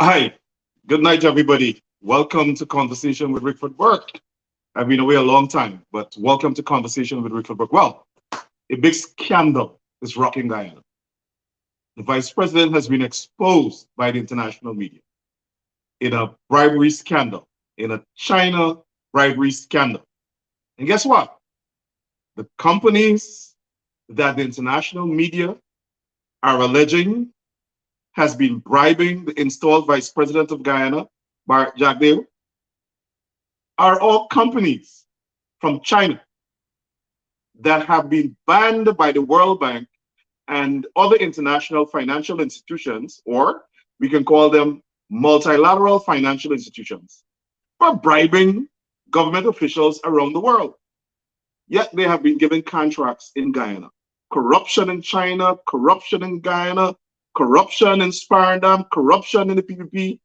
Hi, good night, everybody. Welcome to Conversation with Rickford Burke. I've been away a long time, but welcome to Conversation with Rickford Burke. Well, a big scandal is rocking Guyana. The vice president has been exposed by the international media in a bribery scandal, in a China bribery scandal. And guess what? The companies that the international media are alleging has been bribing the installed vice president of Guyana, BHARRAT JAGDEO, are all companies from China that have been banned by the World Bank and other international financial institutions, or we can call them multilateral financial institutions, for bribing government officials around the world. Yet they have been given contracts in Guyana. Corruption in China, corruption in Guyana, corruption in Sparendam, corruption in the PPP.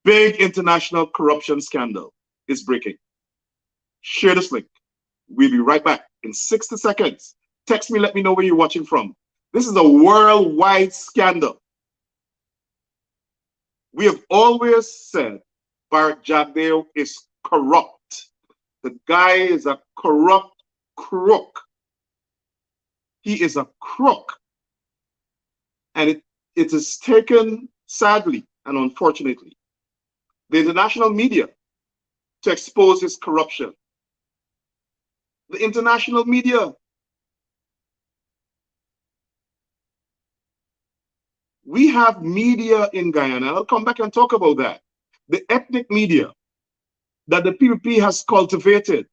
Big international corruption scandal is breaking. Share this link. We'll be right back in 60 seconds. Text me, let me know where you're watching from. This is a worldwide scandal. We have always said BHARRAT JAGDEO is corrupt. The guy is a corrupt crook. He is a crook. And it is taken, sadly and unfortunately, the international media to expose his corruption. The international media. We have media in Guyana. I'll come back and talk about that. The ethnic media that the PPP has cultivated.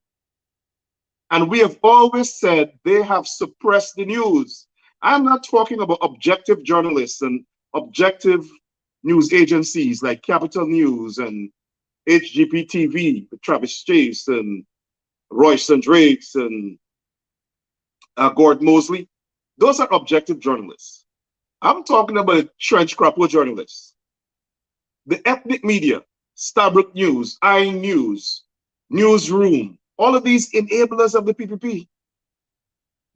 And we have always said they have suppressed the news. I'm not talking about objective journalists and objective news agencies like Capital News and HGP-TV, Travis Chase and Royce and Drakes and Gord Mosley. Those are objective journalists. I'm talking about trench crapper journalists. The ethnic media, Stabrook News, iNews, Newsroom, all of these enablers of the PPP.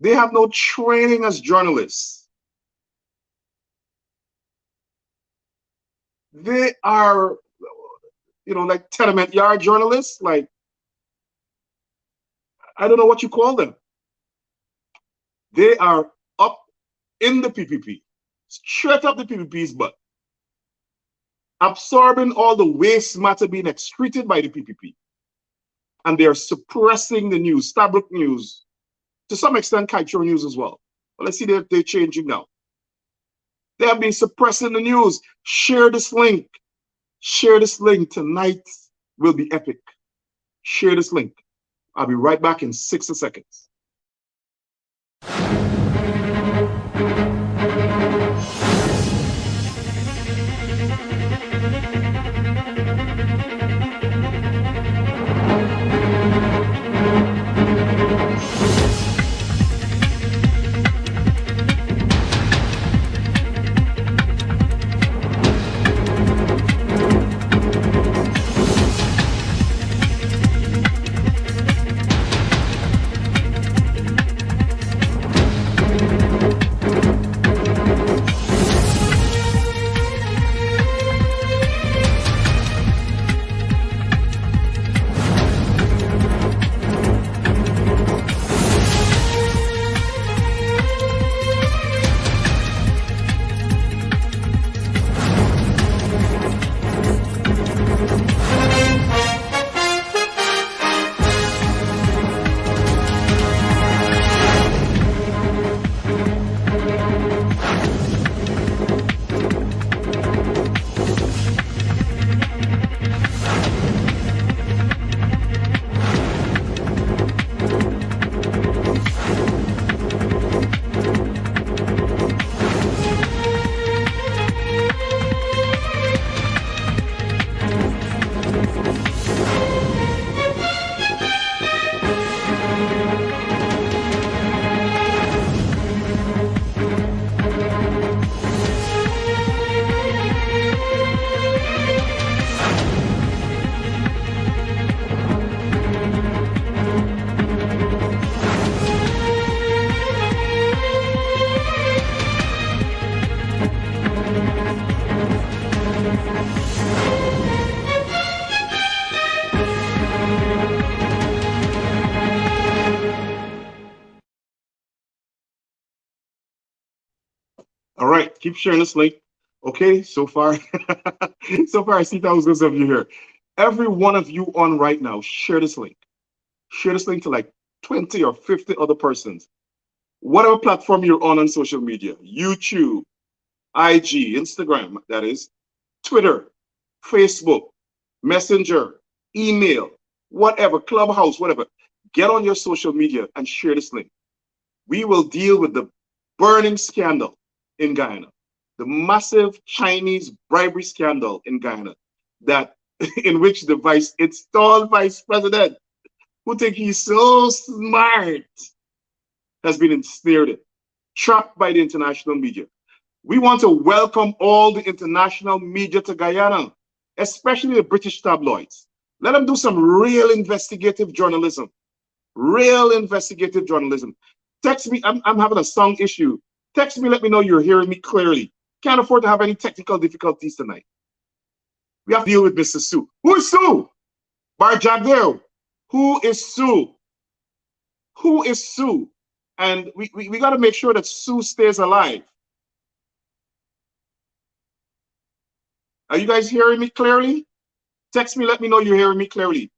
They have no training as journalists. They are, like tenement yard journalists, like, I don't know what you call them. They are up in the PPP, straight up the PPP's butt, absorbing all the waste matter being excreted by the PPP. And they are suppressing the news, Stabrook News, to some extent, Kaitro News as well. But let's see that they're changing now. They have been suppressing the news. Share this link. Share this link. Tonight will be epic. Share this link. I'll be right back in 60 seconds. All right, keep sharing this link. Okay, so far, so far I see thousands of you here. Every one of you on right now, share this link. Share this link to like 20 or 50 other persons. Whatever platform you're on social media, YouTube, IG, Instagram, that is, Twitter, Facebook, Messenger, email, whatever, Clubhouse, whatever. Get on your social media and share this link. We will deal with the burning scandal in Guyana, the massive Chinese bribery scandal in Guyana, that in which the installed vice president, who think he's so smart, has been ensnared, trapped by the international media. We want to welcome all the international media to Guyana, especially the British tabloids. Let them do some real investigative journalism. Real investigative journalism. Text me, I'm having a sound issue. Text me, let me know you're hearing me clearly. Can't afford to have any technical difficulties tonight. We have to deal with Mr. Sue. Who is Sue? JAGDEO. Who is Sue? Who is Sue? And we got to make sure that Sue stays alive. Are you guys hearing me clearly? Text me, let me know you're hearing me clearly.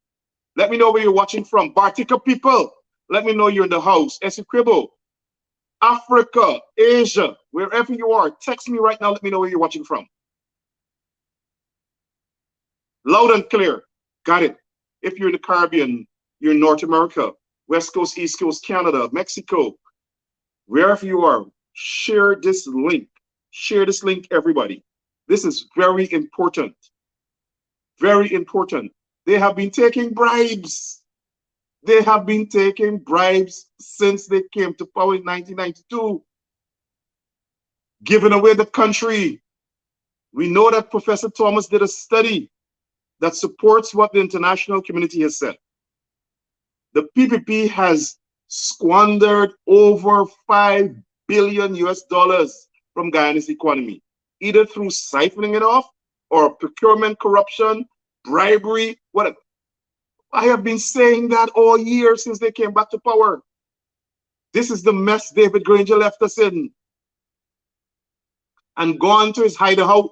Let me know where you're watching from. Bartica people, let me know you're in the house. Essequibo, Africa, Asia, wherever you are, text me right now. Let me know where you're watching from. Loud and clear. Got it. If you're in the Caribbean, you're in North America, West Coast, East Coast, Canada, Mexico, wherever you are, share this link. Share this link, everybody. This is very important. Very important. They have been taking bribes. They have been taking bribes since they came to power in 1992, giving away the country. We know that Professor Thomas did a study that supports what the international community has said. The PPP has squandered over $5 billion from Guyana's economy, either through siphoning it off or procurement corruption, bribery, whatever. I have been saying that all year since they came back to power. This is the mess David Granger left us in. And gone to his hideout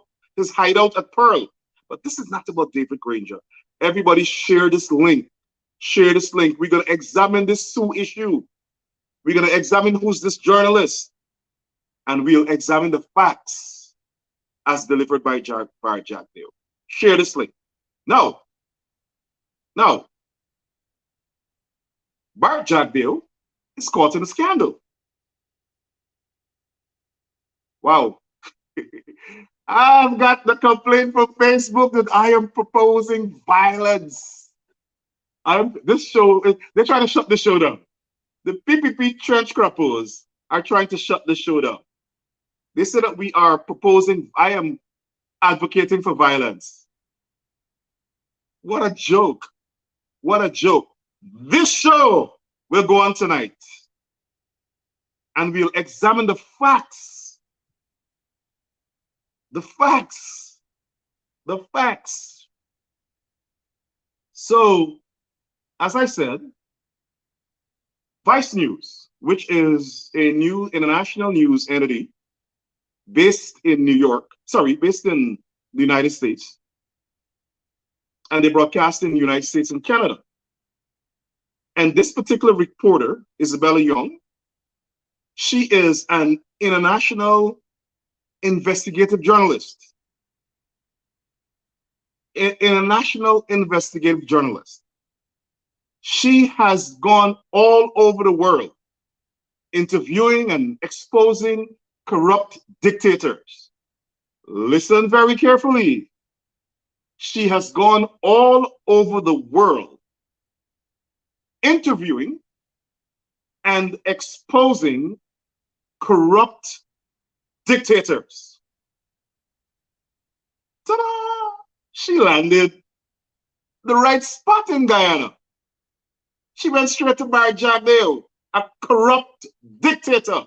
at Pearl. But this is not about David Granger. Everybody share this link. Share this link. We're going to examine this Sue issue. We're going to examine who's this journalist. And we'll examine the facts as delivered by JAGDEO. Share this link. Now, JAGDEO is caught in a scandal. Wow. I've got the complaint from Facebook that I am proposing violence. This show, they're trying to shut the show down. The PPP trench crappers are trying to shut the show down. They say that we are proposing, I am advocating for violence. What a joke. What a joke. This show will go on tonight. And we'll examine the facts. The facts. The facts. So, as I said, Vice News, which is a new international news entity based in based in the United States. And they broadcast in the United States and Canada. And this particular reporter, Isabella Young, she is an international investigative journalist. International investigative journalist. She has gone all over the world interviewing and exposing corrupt dictators. Listen very carefully. She has gone all over the world interviewing and exposing corrupt dictators. Ta-da! She landed the right spot in Guyana. She went straight to JAGDEO, a corrupt dictator.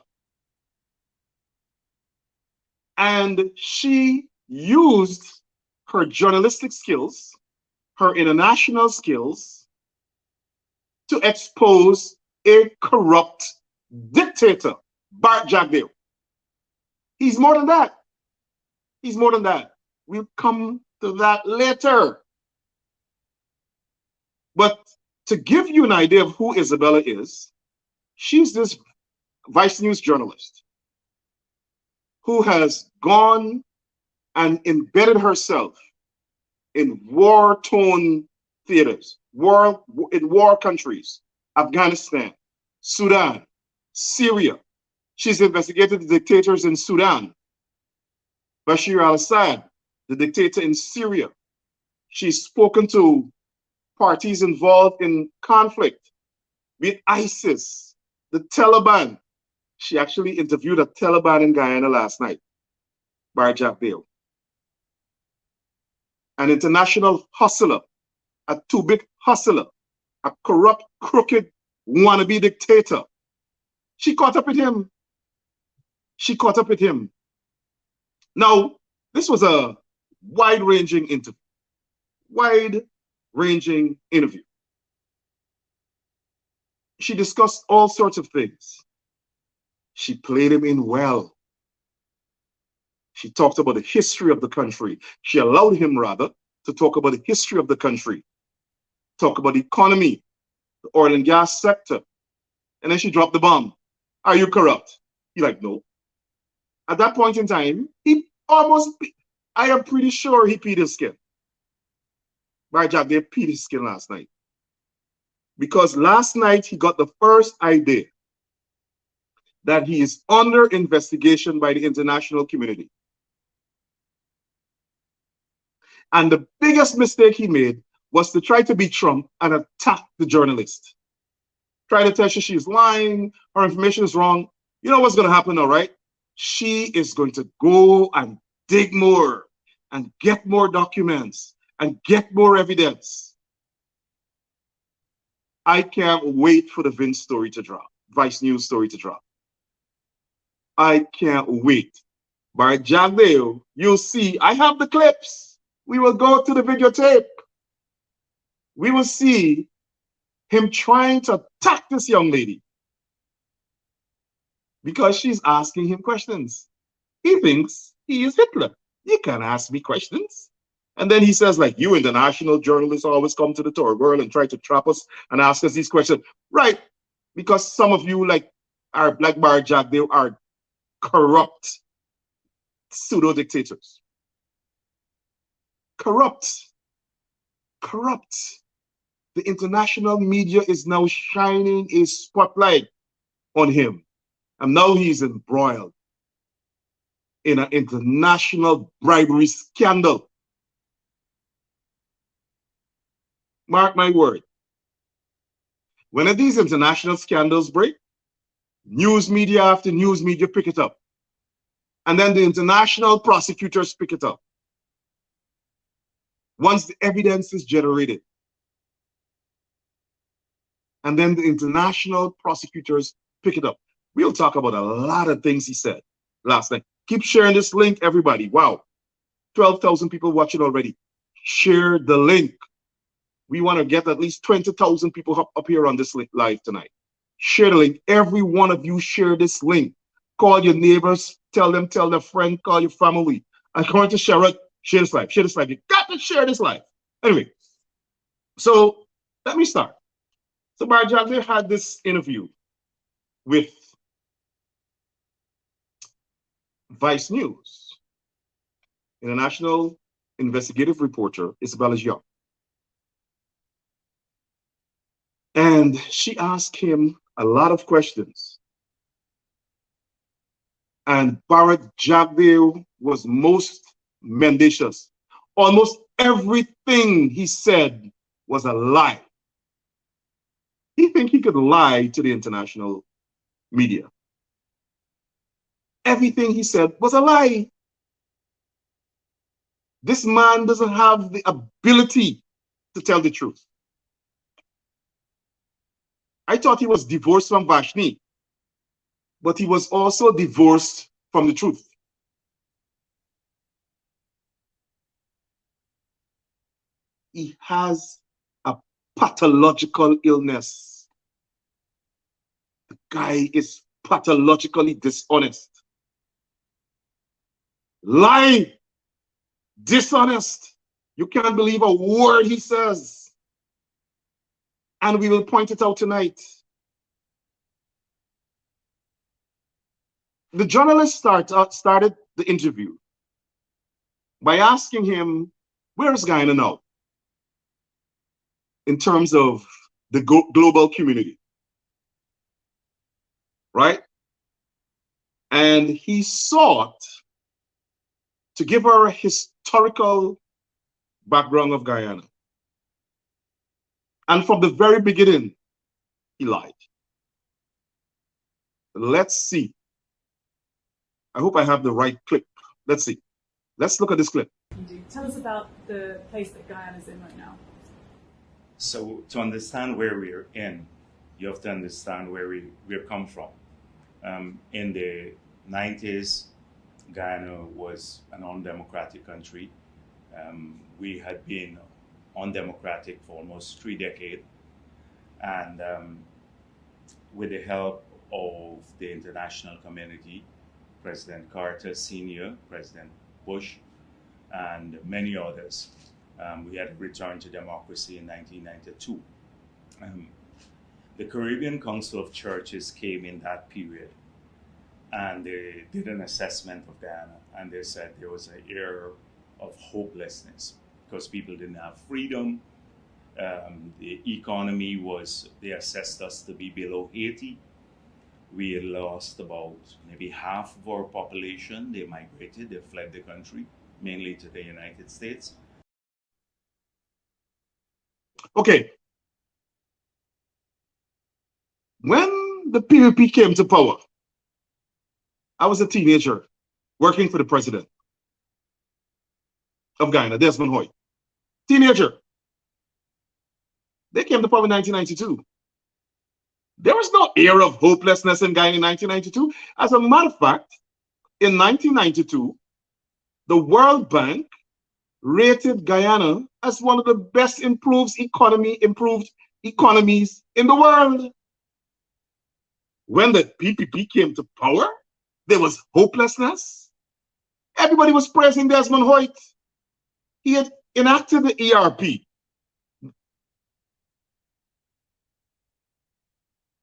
And she used her journalistic skills, her international skills, to expose a corrupt dictator, JAGDEO. He He's more than that. He's more than that. We'll come to that later. But to give you an idea of who Isabella is, she's this Vice News journalist who has gone and embedded herself in war-torn theaters, in war countries, Afghanistan, Sudan, Syria. She's investigated the dictators in Sudan, Bashir al-Assad, the dictator in Syria. She's spoken to parties involved in conflict with ISIS, the Taliban. She actually interviewed a Taliban in Guyana last night, BHARRAT JAGDEO. An international hustler, a too-big hustler, a corrupt, crooked, wannabe dictator. She caught up with him. She caught up with him. Now, this was a wide-ranging interview. Wide-ranging interview. She discussed all sorts of things. She played him in well. She talked about the history of the country. She allowed him, rather, to talk about the history of the country, talk about the economy, the oil and gas sector. And then she dropped the bomb. Are you corrupt? He's like, no. At that point in time, he almost, I am pretty sure he peed his skin. BHARRAT JAGDEO peed his skin last night. Because last night he got the first idea that he is under investigation by the international community. And the biggest mistake he made was to try to be Trump and attack the journalist. Try to tell her she's lying, her information is wrong. You know what's going to happen now, right? She is going to go and dig more and get more documents and get more evidence. I can't wait for the Vince story to drop, Vice News story to drop. I can't wait. BHARRAT JAGDEO, you'll see, I have the clips. We will go to the videotape. We will see him trying to attack this young lady because she's asking him questions. He thinks he is Hitler. You can't ask me questions. And then he says, like, you international journalists always come to the tour world and try to trap us and ask us these questions. Right. Because some of you, like BHARRAT JAGDEO, are corrupt pseudo-dictators. Corrupt. The international media is now shining a spotlight on him. And now he's embroiled in an international bribery scandal. Mark my word. When these international scandals break, news media after news media pick it up. And then the international prosecutors pick it up. Once the evidence is generated. And then the international prosecutors pick it up. We'll talk about a lot of things he said last night. Keep sharing this link, everybody. Wow. 12,000 people watching already. Share the link. We want to get at least 20,000 people up here on this live tonight. Share the link. Every one of you share this link. Call your neighbors. Tell their friend. Call your family. According to share this live. Share this live. You got to share this live. Anyway, so let me start. So BHARRAT JAGDEO had this interview with Vice News, international investigative reporter Isabella Young. And she asked him a lot of questions. And BHARRAT JAGDEO was most mendacious. Almost everything he said was a lie. He think he could lie to the international media. Everything he said was a lie. This man doesn't have the ability to tell the truth. I thought he was divorced from Vashni, but he was also divorced from the truth. He has a pathological illness. The guy is pathologically dishonest. lying, dishonest. You can't believe a word he says. And we will point it out tonight. The journalist started the interview by asking him, where is Guyana now in terms of the global community, right? And he sought to give her a historical background of Guyana. And from the very beginning, he lied. Let's see. I hope I have the right clip. Let's see. Let's look at this clip. Tell us about the place that Guyana is in right now. So to understand where we're in, you have to understand where we've come from. In the 90s, Guyana was an undemocratic country. We had been undemocratic for almost 3 decades. And with the help of the international community, President Carter Sr., President Bush, and many others, we had returned to democracy in 1992. The Caribbean Council of Churches came in that period, and they did an assessment of Guyana, and they said there was an era of hopelessness because people didn't have freedom. The economy was, they assessed us to be below 80. We had lost about maybe half of our population. They migrated, they fled the country, mainly to the United States. Okay. When the PPP came to power, I was a teenager working for the president of Guyana, Desmond Hoyt. Teenager. They came to power in 1992. There was no era of hopelessness in Guyana in 1992. As a matter of fact, in 1992, the World Bank rated Guyana as one of the best improved economies in the world. When the PPP came to power, there was hopelessness. Everybody was praising Desmond Hoyt. He had enacted the ERP.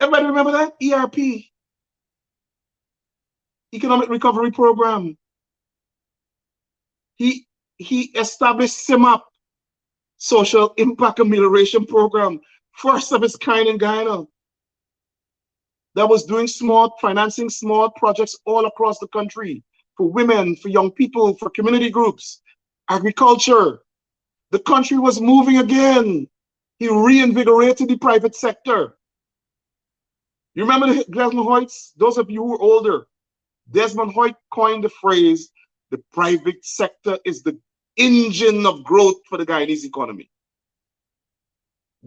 Everybody remember that? ERP. Economic Recovery Program. He established CIMAP, Social Impact Amelioration Program, first of its kind in Guyana, that was doing financing small projects all across the country for women, for young people, for community groups, agriculture. The country was moving again. He reinvigorated the private sector. You remember the Desmond Hoyts? Those of you who are older, Desmond Hoyt coined the phrase, the private sector is the engine of growth for the Guyanese economy.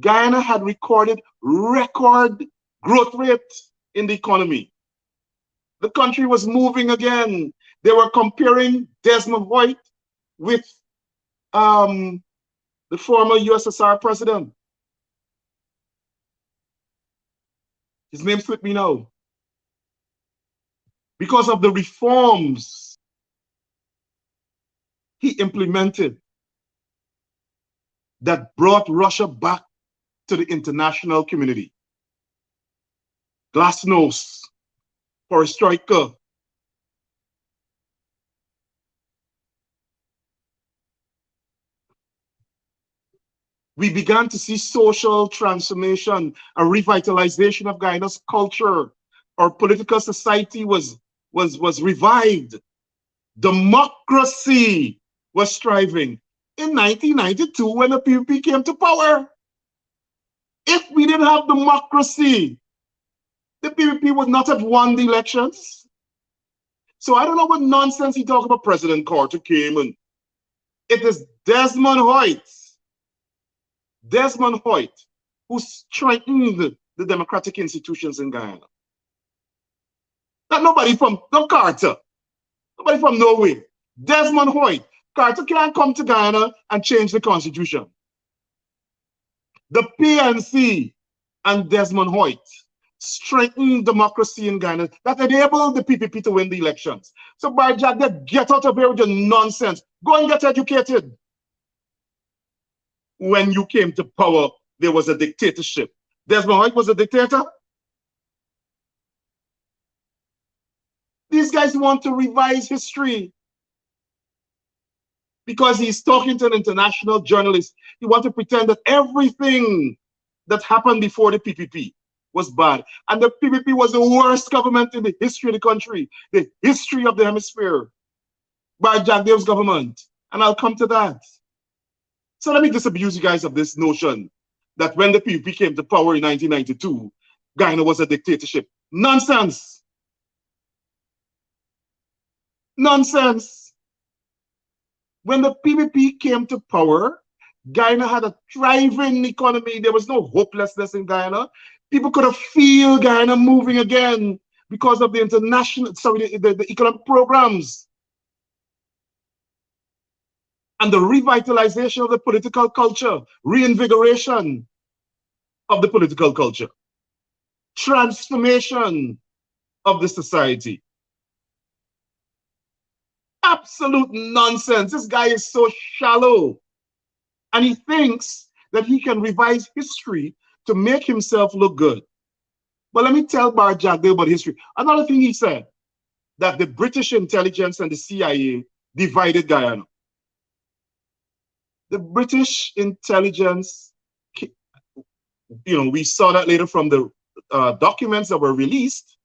Guyana had recorded record growth rate in the economy. The country was moving again. They were comparing Desmond Hoyt with the former USSR president. His name's with me now. Because of the reforms he implemented that brought Russia back to the international community. Glasnost, Perestroika. We began to see social transformation, a revitalization of Guyana's culture. Our political society was revived. Democracy was thriving. In 1992, when the PPP came to power, if we didn't have democracy, the PPP would not have won the elections. So I don't know what nonsense he talked about. President Carter came, and it is Desmond Hoyt, who strengthened the democratic institutions in Guyana. Not nobody from, not Carter, nobody from Norway. Desmond Hoyt. Carter can't come to Guyana and change the constitution. The PNC and Desmond Hoyt strengthen democracy in Guyana, that enabled the PPP to win the elections. So by Jagdeo, get out of here with your nonsense. Go and get educated. When you came to power, there was a dictatorship. Desmond White was a dictator. These guys want to revise history because he's talking to an international journalist. He wants to pretend that everything that happened before the PPP was bad. And the PPP was the worst government in the history of the country, the history of the hemisphere, by JAGDEO'S government. And I'll come to that. So let me disabuse you guys of this notion that when the PPP came to power in 1992, Guyana was a dictatorship. Nonsense. Nonsense. When the PPP came to power, Guyana had a thriving economy. There was no hopelessness in Guyana. People could have feel Guyana moving again because of the international, the economic programs and the revitalization of the political culture, reinvigoration of the political culture, transformation of the society. Absolute nonsense. This guy is so shallow. And he thinks that he can revise history to make himself look good. But let me tell Bar Jagdeo about history. Another thing he said, that the British intelligence and the CIA divided Guyana. The British intelligence, we saw that later from the documents that were released,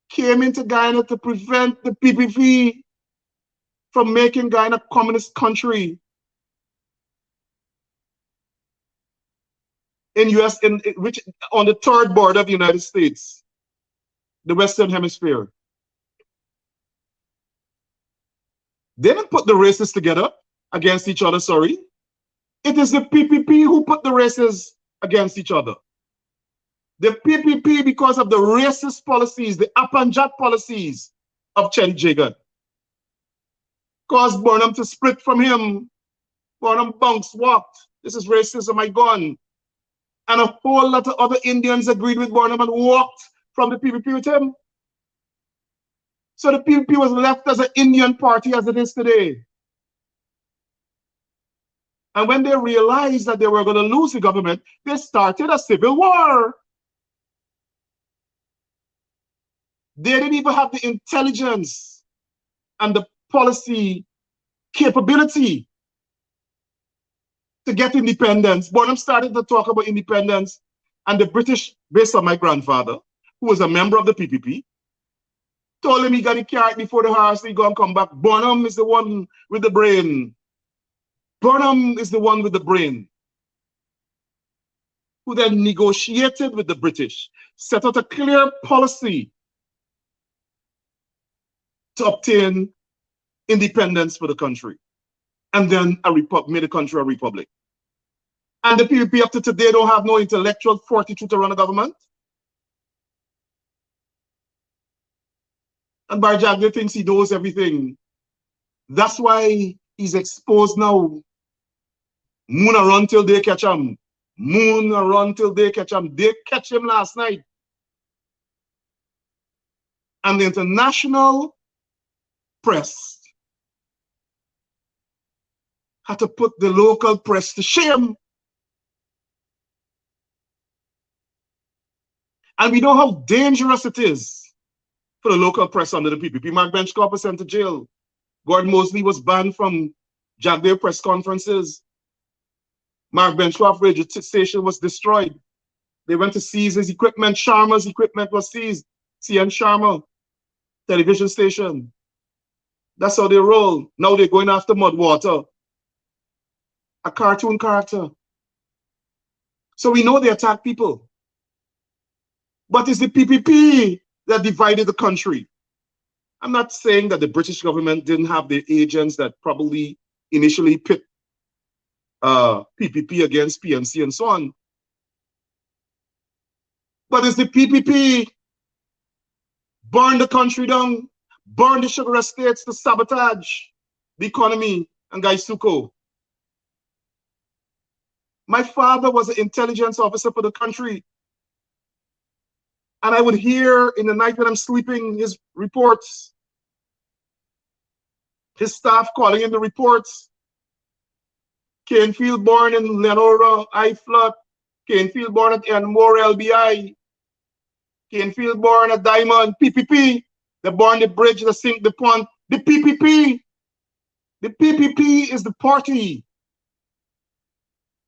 came into Guyana to prevent the PPP from making Guyana a communist country. Which on the third border of the United States, the Western Hemisphere. They didn't put the races together against each other, sorry. It is the PPP who put the races against each other. The PPP, because of the racist policies, the Apanjat policies of Chen Jagan, caused Burnham to split from him. Burnham bunks walked. This is racism, I gone. And a whole lot of other Indians agreed with Burnham and walked from the PPP with him. So the PPP was left as an Indian party as it is today. And when they realized that they were going to lose the government, they started a civil war. They didn't even have the intelligence and the policy capability to get independence. Burnham started to talk about independence, and the British, based on my grandfather, who was a member of the PPP, told him he got the carrot before the horse, he gonna come back. Burnham is the one with the brain. Burnham is the one with the brain, who then negotiated with the British, set out a clear policy to obtain independence for the country, and then made the country a republic. And the PPP up to today don't have no intellectual fortitude to run a government. And Bar Jagdeo thinks he knows everything. That's why he's exposed now. Moon a run till they catch him. Moon a run till they catch him. They catch him last night. And the international press had to put the local press to shame. And we know how dangerous it is for the local press under the PPP. Mark Benchcorp was sent to jail. Gordon Mosley was banned from Jagdeo press conferences. Mark Benchcorp radio station was destroyed. They went to seize his equipment. Sharma's equipment was seized. CN Sharma television station. That's how they roll. Now they're going after Mudwater, a cartoon character. So we know they attack people. But it's the PPP that divided the country. I'm not saying that the British government didn't have the agents that probably initially pit PPP against PNC and so on. But it's the PPP burned the country down, burned the sugar estates to sabotage the economy and Gaisuko. My father was an intelligence officer for the country. And I would hear in the night when I'm sleeping his reports, his staff calling in the reports. Canefield born in Lenora, IFLOT. Canefield born at Enmore, LBI. Canefield born at Diamond, PPP. They born the bridge, the sink, the pond. The PPP. The PPP is the party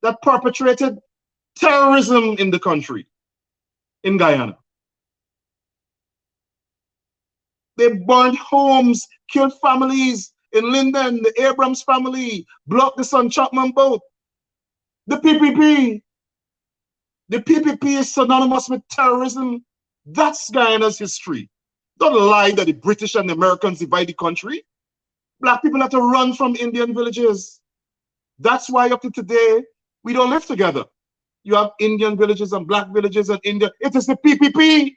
that perpetrated terrorism in the country, in Guyana. They burned homes, killed families in Linden, the Abrams family, blocked the Son Chapman boat. The PPP. The PPP is synonymous with terrorism. That's Guyana's history. Don't lie that the British and the Americans divide the country. Black people have to run from Indian villages. That's why up to today, we don't live together. You have Indian villages and black villages in India. It is the PPP.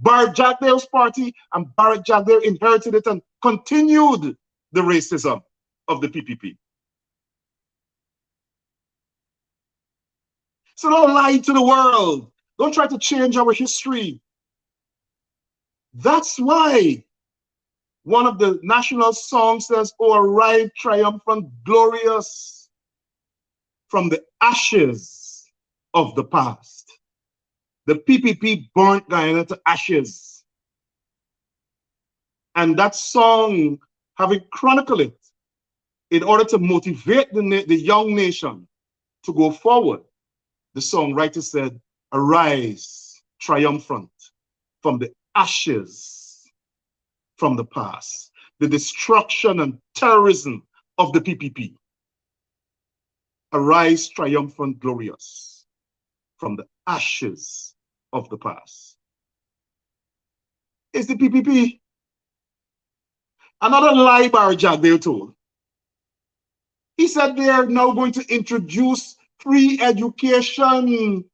JAGDEO'S party, and JAGDEO inherited it and continued the racism of the PPP. So don't lie to the world. Don't try to change our history. That's why one of the national songs says, "Oh, arrive triumphant, glorious from the ashes of the past." The PPP burnt Guyana to ashes. And that song, having chronicled it, in order to motivate the young nation to go forward, the songwriter said, "Arise triumphant from the ashes from the past." The destruction and terrorism of the PPP. Arise triumphant, glorious from the ashes of the past. It's the PPP. Another lie JAGDEO told. He said they are now going to introduce free education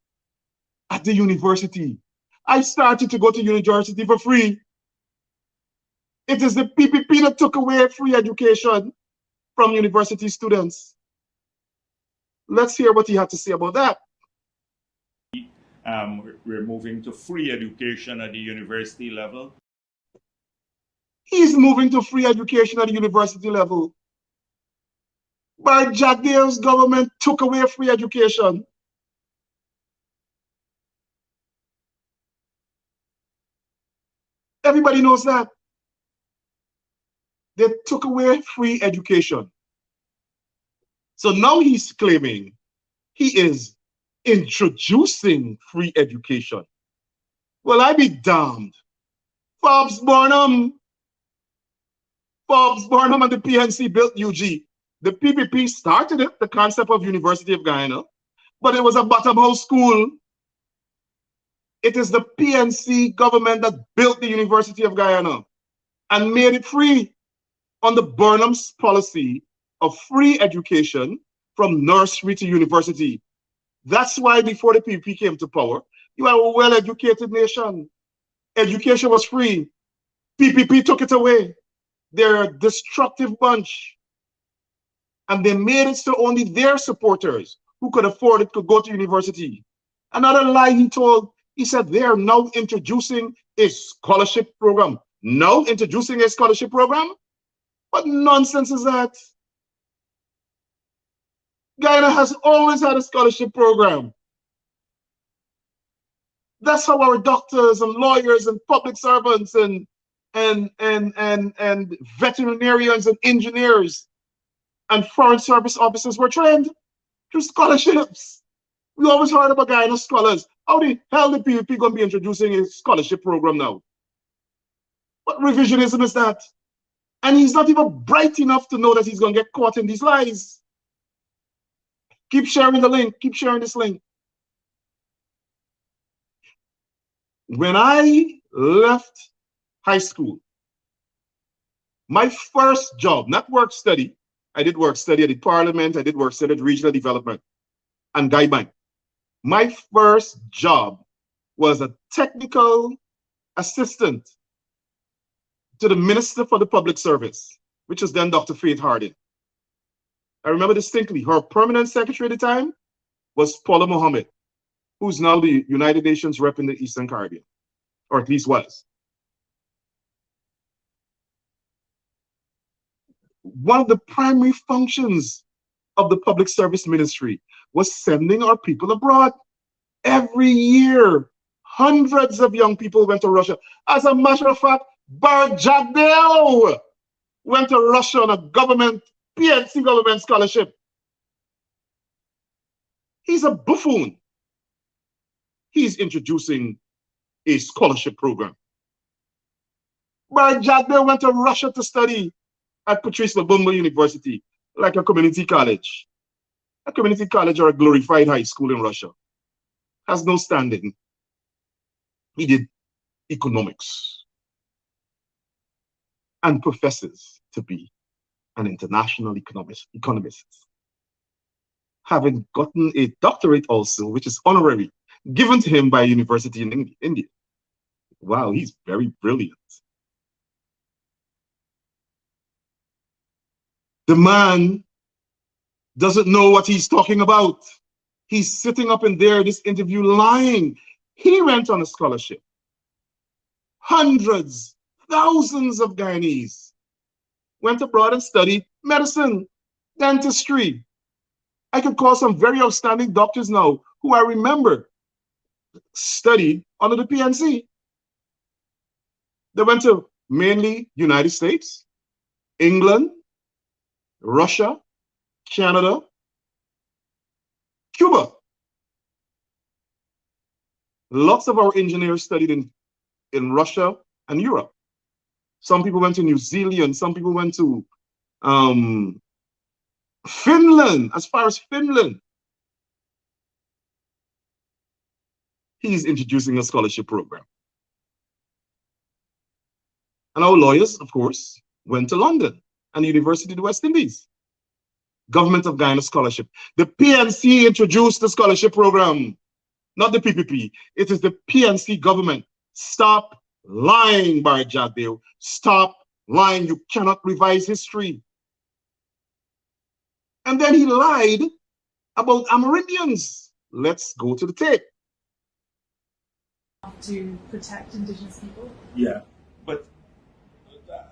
at the university. I started to go to university for free. It is the PPP that took away free education from university students. Let's hear what he had to say about that. We're moving to free education at the university level. He's moving to free education at the university level. But JAGDEO'S government took away free education. Everybody knows that. They took away free education. So now he's claiming he is introducing free education. Well, I be damned. Forbes Burnham and the PNC built UG. The PPP started it, the concept of University of Guyana, but it was a bottom house school. It is the PNC government that built the University of Guyana and made it free under Burnham's policy of free education from nursery to university. That's why before the PPP came to power, you are a well-educated nation. Education was free. PPP took it away. They're a destructive bunch. And they made it so only their supporters who could afford it could go to university. Another lie he told, he said they are now introducing a scholarship program. Now introducing a scholarship program? What nonsense is that? Guyana has always had a scholarship program. That's how our doctors and lawyers and public servants and veterinarians and engineers and foreign service officers were trained through scholarships. We always heard about Guyana scholars. How the hell the PPP going to be introducing a scholarship program now? What revisionism is that? And he's not even bright enough to know that he's going to get caught in these lies. Keep sharing the link. Keep sharing this link. When I left high school, my first job, not work study, I did work study, I did Parliament, I did work study at Regional Development and Guideline. My first job was a technical assistant to the Minister for the Public Service, which was then Dr. Faith Harding. I remember distinctly, her permanent secretary at the time was Paula Mohammed, who's now the United Nations rep in the Eastern Caribbean, or at least was. One of the primary functions of the public service ministry was sending our people abroad. Every year, hundreds of young people went to Russia. As a matter of fact, BRIBES JAGDEO went to Russia on a government, PNC government scholarship. He's a buffoon. He's introducing a scholarship program. BRIBES JAGDEO went to Russia to study at Patrice Lumumba University, like a community college. A community college or a glorified high school in Russia. Has no standing. He did economics and professes to be an international economist. Having gotten a doctorate also, which is honorary, given to him by a university in India. Wow, he's very brilliant. The man doesn't know what he's talking about. He's sitting up in there, this interview, lying. He went on a scholarship. Hundreds, thousands of Guyanese went abroad and studied medicine, dentistry. I could call some very outstanding doctors now who I remember studied under the PNC. They went to mainly United States, England, Russia, Canada, Cuba. Lots of our engineers studied in Russia and Europe. Some people went to New Zealand, some people went to Finland, as far as Finland. He's introducing a scholarship program. And our lawyers, of course, went to London and the University of the West Indies. Government of Guyana Scholarship. The PNC introduced the scholarship program, not the PPP. It is the PNC government. Stop lying, BRIBES JAGDEO. Stop lying. You cannot revise history. And then he lied about Amerindians. Let's go to the tape. To protect indigenous people? Yeah, but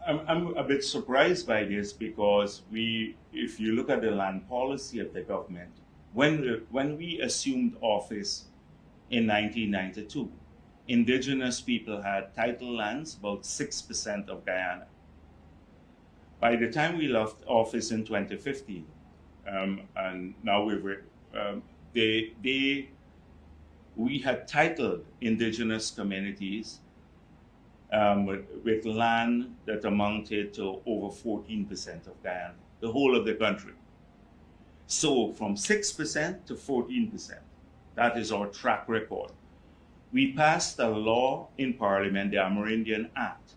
I'm a bit surprised by this because if you look at the land policy of the government, when we assumed office in 1992, indigenous people had title lands about 6% of Guyana. By the time we left office in 2015, and now we had titled indigenous communities with land that amounted to over 14% of Guyana, the whole of the country. So from 6% to 14%, that is our track record. We passed a law in Parliament, the Amerindian Act,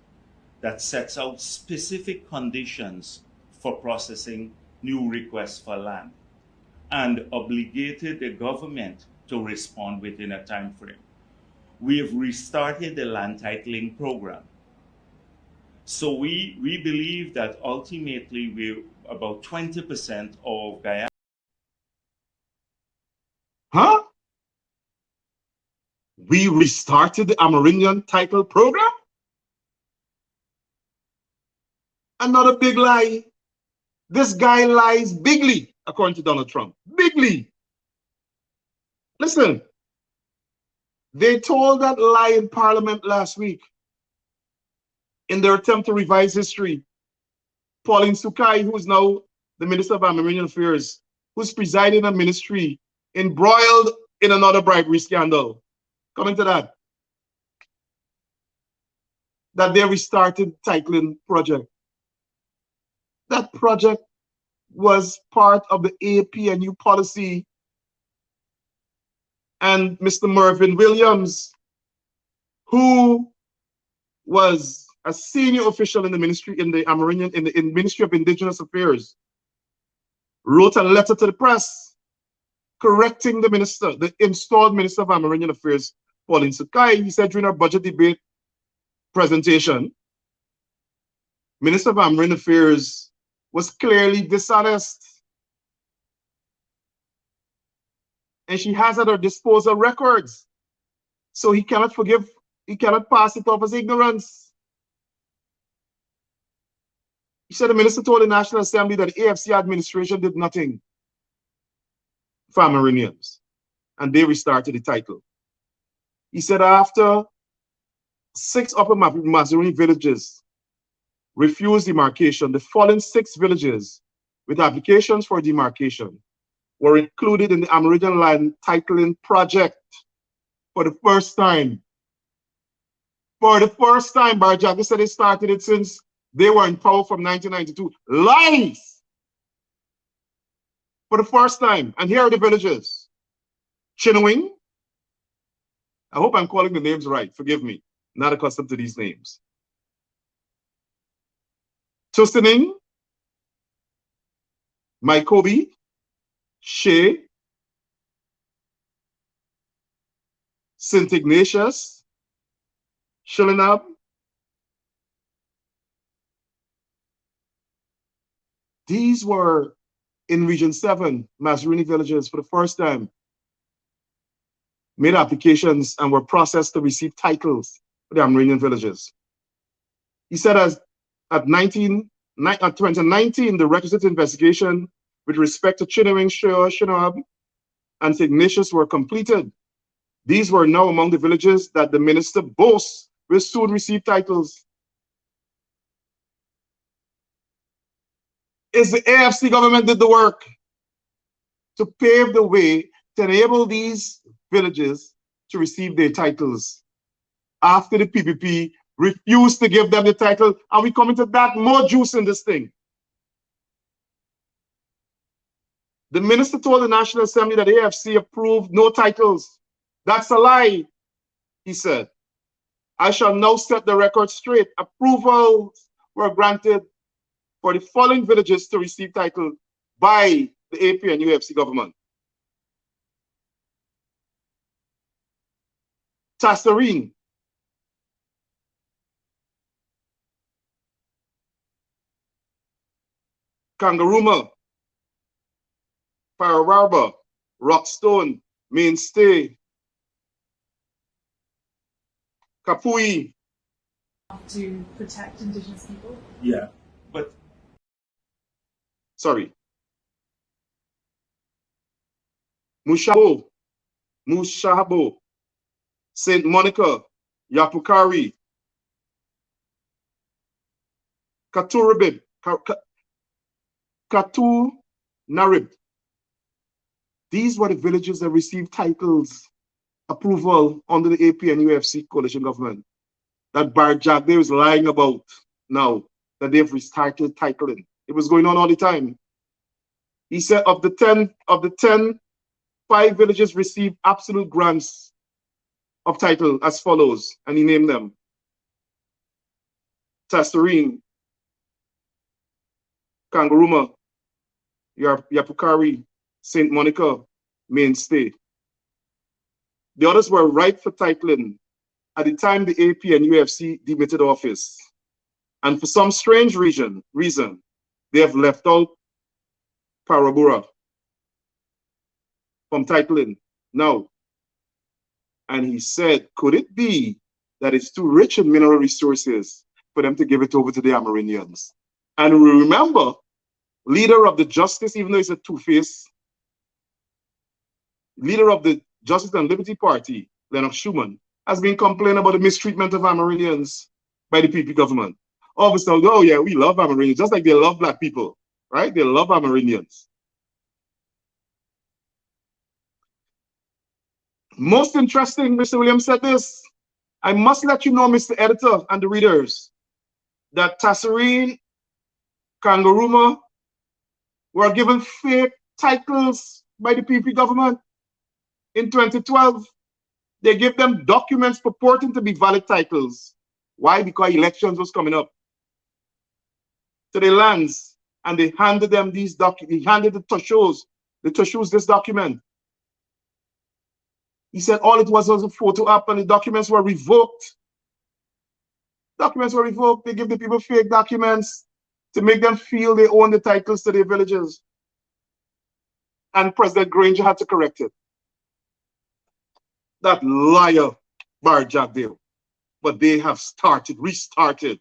that sets out specific conditions for processing new requests for land and obligated the government to respond within a time frame. We have restarted the land titling program. So we believe that ultimately we're about 20% of Guyana. Huh? We restarted the Amerindian title program? Another big lie. This guy lies bigly, according to Donald Trump. Bigly. Listen, they told that lie in Parliament last week in their attempt to revise history. Pauline Sukai, who is now the Minister of Amerindian Affairs, who's presiding a ministry embroiled in another bribery scandal. Coming to that. That they restarted titling project. That project was part of the APNU policy. And Mr. Mervyn Williams, who was a senior official in the ministry, in the Amerindian, in the Ministry of Indigenous Affairs, wrote a letter to the press correcting the minister, the installed Minister of Amerindian Affairs, Pauline Sukai. He said during our budget debate presentation, Minister of Amerindian Affairs was clearly dishonest and she has at her disposal records. So he cannot pass it off as ignorance. He said the minister told the National Assembly that the AFC administration did nothing for Amerindians, and they restarted the title. He said after 6 Upper Mazaruni villages refused demarcation, the following 6 villages with applications for demarcation were included in the Amerindian land titling project for the first time. For the first time, BHARRAT said they started it since they were in power from 1992. Lies! For the first time. And here are the villages. Chinawing. I hope I'm calling the names right. Forgive me. Not accustomed to these names. Tustening. Maikobi. Shea. St. Ignatius. Shillinab. These were in Region 7, Mazaruni villages for the first time, made applications and were processed to receive titles for the Amerindian villages. He said at 2019, the requisite investigation with respect to Chinawing, Shinab, and St. Ignatius were completed. These were now among the villages that the minister boasts will soon receive titles. Is the AFC government did the work to pave the way to enable these villages to receive their titles after the PPP refused to give them the title, and we come into that more juice in this thing. The minister told the National Assembly that AFC approved no titles. That's a lie, he said. I shall now set the record straight. Approvals were granted for the following villages to receive title by the AP and UFC government. Tasserine, Kangaruma, Parawarba, Rockstone, Mainstay, Kapui. To protect indigenous people? Yeah, but sorry. Mushabo, St. Monica, Yapukari, Katuribib, Katu Narib. These were the villages that received titles approval under the AP and UFC coalition government that BHARRAT is lying about now, that they've restarted titling. It was going on all the time. He said of the 10, 5 villages received absolute grants of title as follows, and he named them. Tasserine, Kangaruma, Yapukari, St. Monica, Mainstay. The others were ripe for titling at the time the AP and UFC demitted office. And for some strange reason, they have left out Parabura from titling now. And he said, could it be that it's too rich in mineral resources for them to give it over to the Amerindians? And we remember, leader of the Justice, even though he's a two-face, leader of the Justice and Liberty Party, Lennox Schumann, has been complaining about the mistreatment of Amerindians by the PP government. All of a sudden, oh yeah, we love Amerindians, just like they love black people, right? They love Amerindians. Most interesting, Mr. Williams said this, I must let you know, Mr. Editor and the readers, that Tasserine, Kangaruma were given fake titles by the PP government in 2012. They gave them documents purporting to be valid titles. Why? Because elections was coming up to their lands, and they handed them these documents. He handed the Toshos this document. He said all it was a photo op, and the documents were revoked. Documents were revoked. They give the people fake documents to make them feel they own the titles to their villages. And President Granger had to correct it. that liar bar JAGDEO. But they have restarted.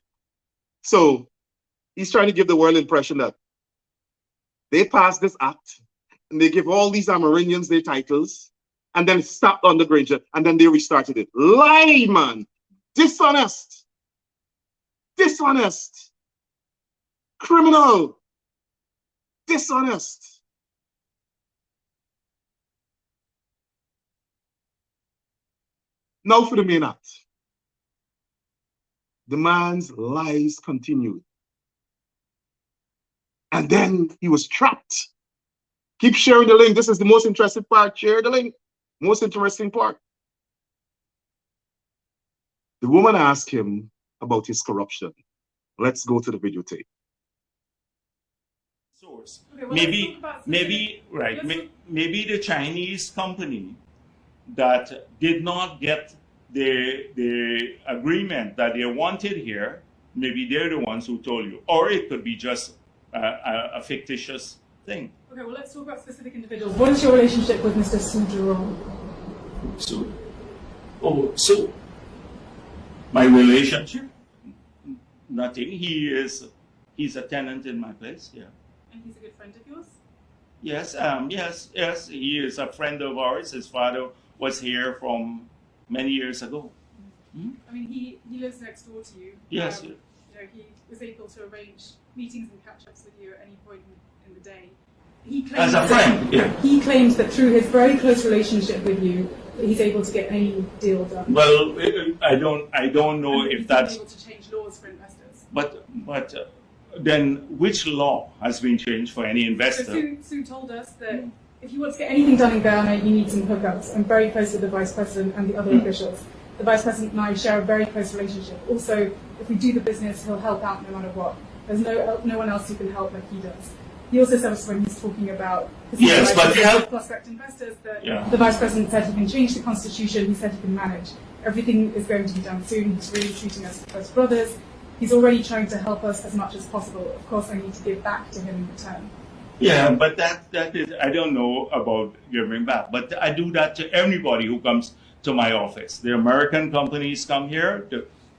So he's trying to give the world impression that they passed this act and they give all these Amerindians their titles and then stopped on the Granger and then they restarted it. Lie, man. Dishonest. Dishonest. Criminal. Dishonest. Now for the main act. The man's lies continued. And then he was trapped. Keep sharing the link. This is the most interesting part. Share the link. Most interesting part. The woman asked him about his corruption. Let's go to the videotape. Source. Okay, well, maybe the Chinese company that did not get the agreement that they wanted here, maybe they're the ones who told you. Or it could be just a fictitious thing. Okay, well, let's talk about specific individuals. What is your relationship with Mr. Su Jerome? So, my relationship? Nothing. He's a tenant in my place, yeah. And he's a good friend of yours? Yes, yes. He is a friend of ours. His father was here from many years ago. I mean, he lives next door to you. Yes. You know, he was able to arrange meetings and catch-ups with you at any point in the day. He claims as a friend, yeah. He claims that through his very close relationship with you, he's able to get any deal done. Well, I don't know if that's able to change laws for investors. But then which law has been changed for any investor? So Sue told us that if you want to get anything done in Ghana, you need some hookups. I'm very close with the Vice President and the other officials. The Vice President and I share a very close relationship. Also, if we do the business, he'll help out no matter what. There's no one else who can help like he does. He also said us when he's talking about prospect investors that the Vice President said he can change the Constitution. He said he can manage. Everything is going to be done soon. He's really treating us as brothers. He's already trying to help us as much as possible. Of course, I need to give back to him in return. Yeah, but that is, I don't know about giving back, but I do that to everybody who comes to my office. The American companies come here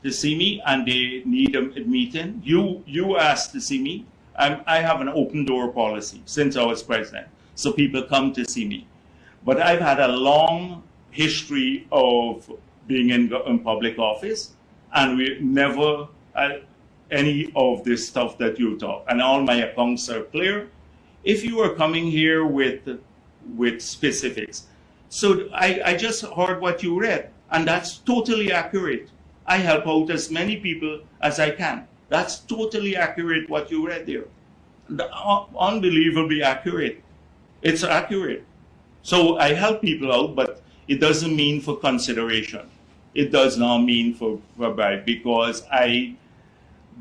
to see me and they need a meeting. You asked to see me. I have an open door policy since I was president, so people come to see me. But I've had a long history of being in public office, and we never had any of this stuff that you talk. And all my accounts are clear. If you are coming here with specifics, so I just heard what you read, and that's totally accurate. I help out as many people as I can. That's totally accurate what you read there. Unbelievably accurate. It's accurate. So I help people out, but it doesn't mean for consideration. It does not mean for bribe, because I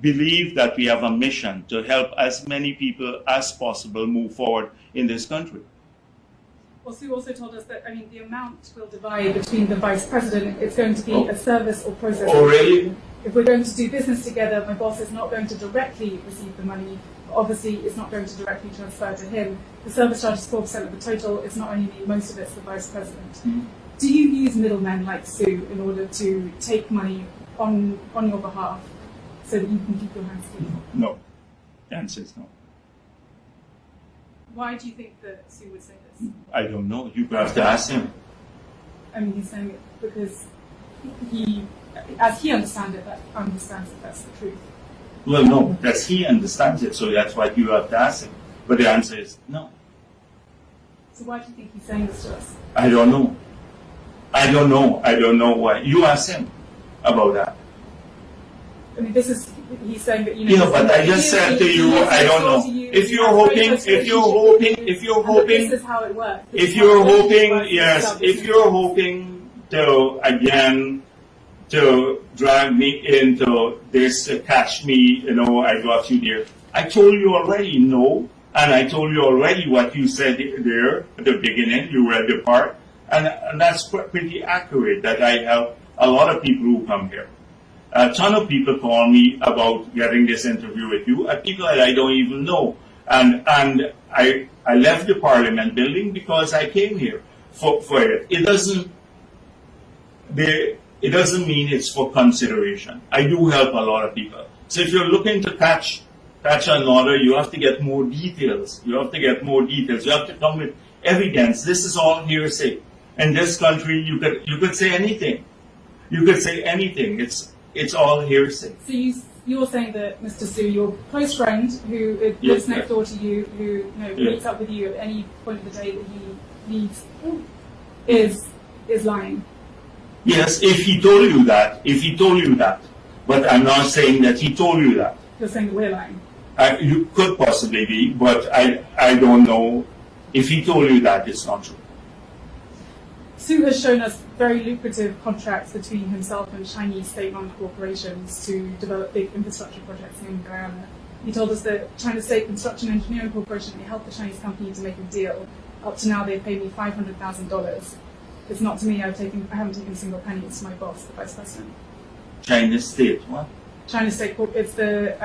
believe that we have a mission to help as many people as possible move forward in this country. Well, Sue also told us that, I mean, the amount will divide between the Vice President. It's going to be a service or process. Oh, really? If we're going to do business together, my boss is not going to directly receive the money. Obviously, it's not going to directly transfer to him. The service charge is 4% of the total. It's not only me, most of it's the Vice President. Mm-hmm. Do you use middlemen like Sue in order to take money on your behalf so that you can keep your hands clean? No. The answer is no. Why do you think that Sue would say this? I don't know. You have to ask him. I mean, he's saying it because he, as he understands it, that's the truth. Well, no, that's he understands it, so that's why you have to ask him. But the answer is no. So why do you think he's saying this to us? I don't know. I don't know why. You ask him about that. I mean, he's saying that, Yeah, but I just said to you, I don't know. If you're hoping, this is how it works. If you're hoping to, again, to drag me into this, catch me, I got you there. I told you already no, and I told you already what you said there at the beginning. You read the part, and that's pretty accurate, that I help a lot of people who come here. A ton of people call me about getting this interview with you, people that I don't even know. And I left the Parliament building because I came here for it. It doesn't, it doesn't mean it's for consideration. I do help a lot of people. So if you're looking to catch an order, you have to get more details. You have to come with evidence. This is all hearsay. In this country, you could say anything. You could say anything. It's all hearsay. So you're saying that Mr. Su, your close friend who lives next door to you, who meets up with you at any point of the day that he needs, is lying. Yes, if he told you that. But I'm not saying that he told you that. You're saying that we're lying. You could possibly be, but I don't know. If he told you that, it's not true. Su has shown us very lucrative contracts between himself and Chinese state-run corporations to develop big infrastructure projects in Guyana. He told us that China State Construction Engineering Corporation, they helped the Chinese company to make a deal. Up to now, they've paid me $500,000. It's not to me. I haven't taken a single penny. It's to my boss, the vice president. China State, what? China State Corp. It's the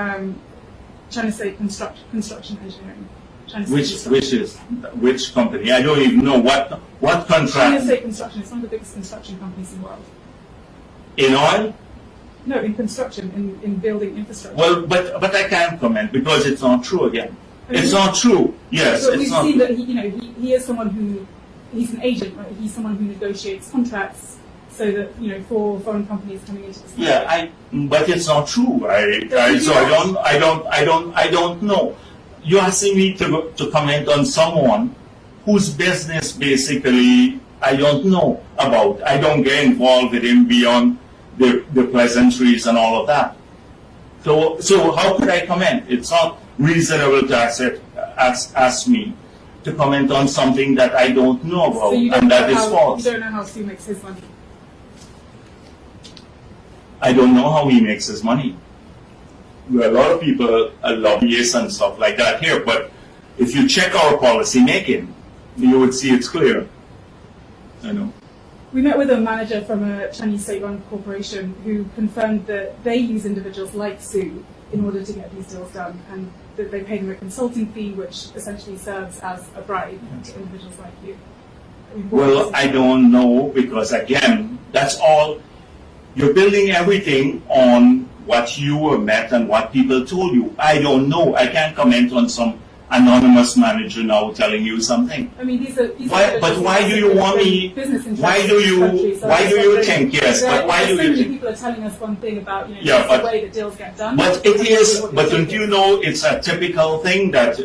China State Construction Engineering. Which company? I don't even know what contract. China State Construction. It's one of the biggest construction companies in the world. In oil? No, in construction, in building infrastructure. Well, but I can't comment because it's not true again. It's not true. Yes, but it's we've not. seen that he is someone who he's an agent, right? He's someone who negotiates contracts so that for foreign companies coming into the state. But it's not true. I don't know. You're asking me to comment on someone whose business basically I don't know about. I don't get involved with him beyond the pleasantries and all of that. So how could I comment? It's not reasonable to ask me to comment on something that I don't know about, and that is false. You don't know how Su makes his money? I don't know how he makes his money. There are a lot of people, lobbyists and stuff like that here, but if you check our policy making, you would see it's clear. We met with a manager from a Chinese state-run corporation who confirmed that they use individuals like Su in order to get these deals done, and that they pay them a consulting fee, which essentially serves as a bribe to individuals like you. Well, I don't know, because again, that's all. You're building everything on what you met and what people told you. I don't know. I can't comment on some anonymous manager now telling you something. I mean, these are but why do you want me? Why do you think? Yes, but why do you think? People are telling us one thing about the way that deals get done. But it is. But don't you know? It's a typical thing that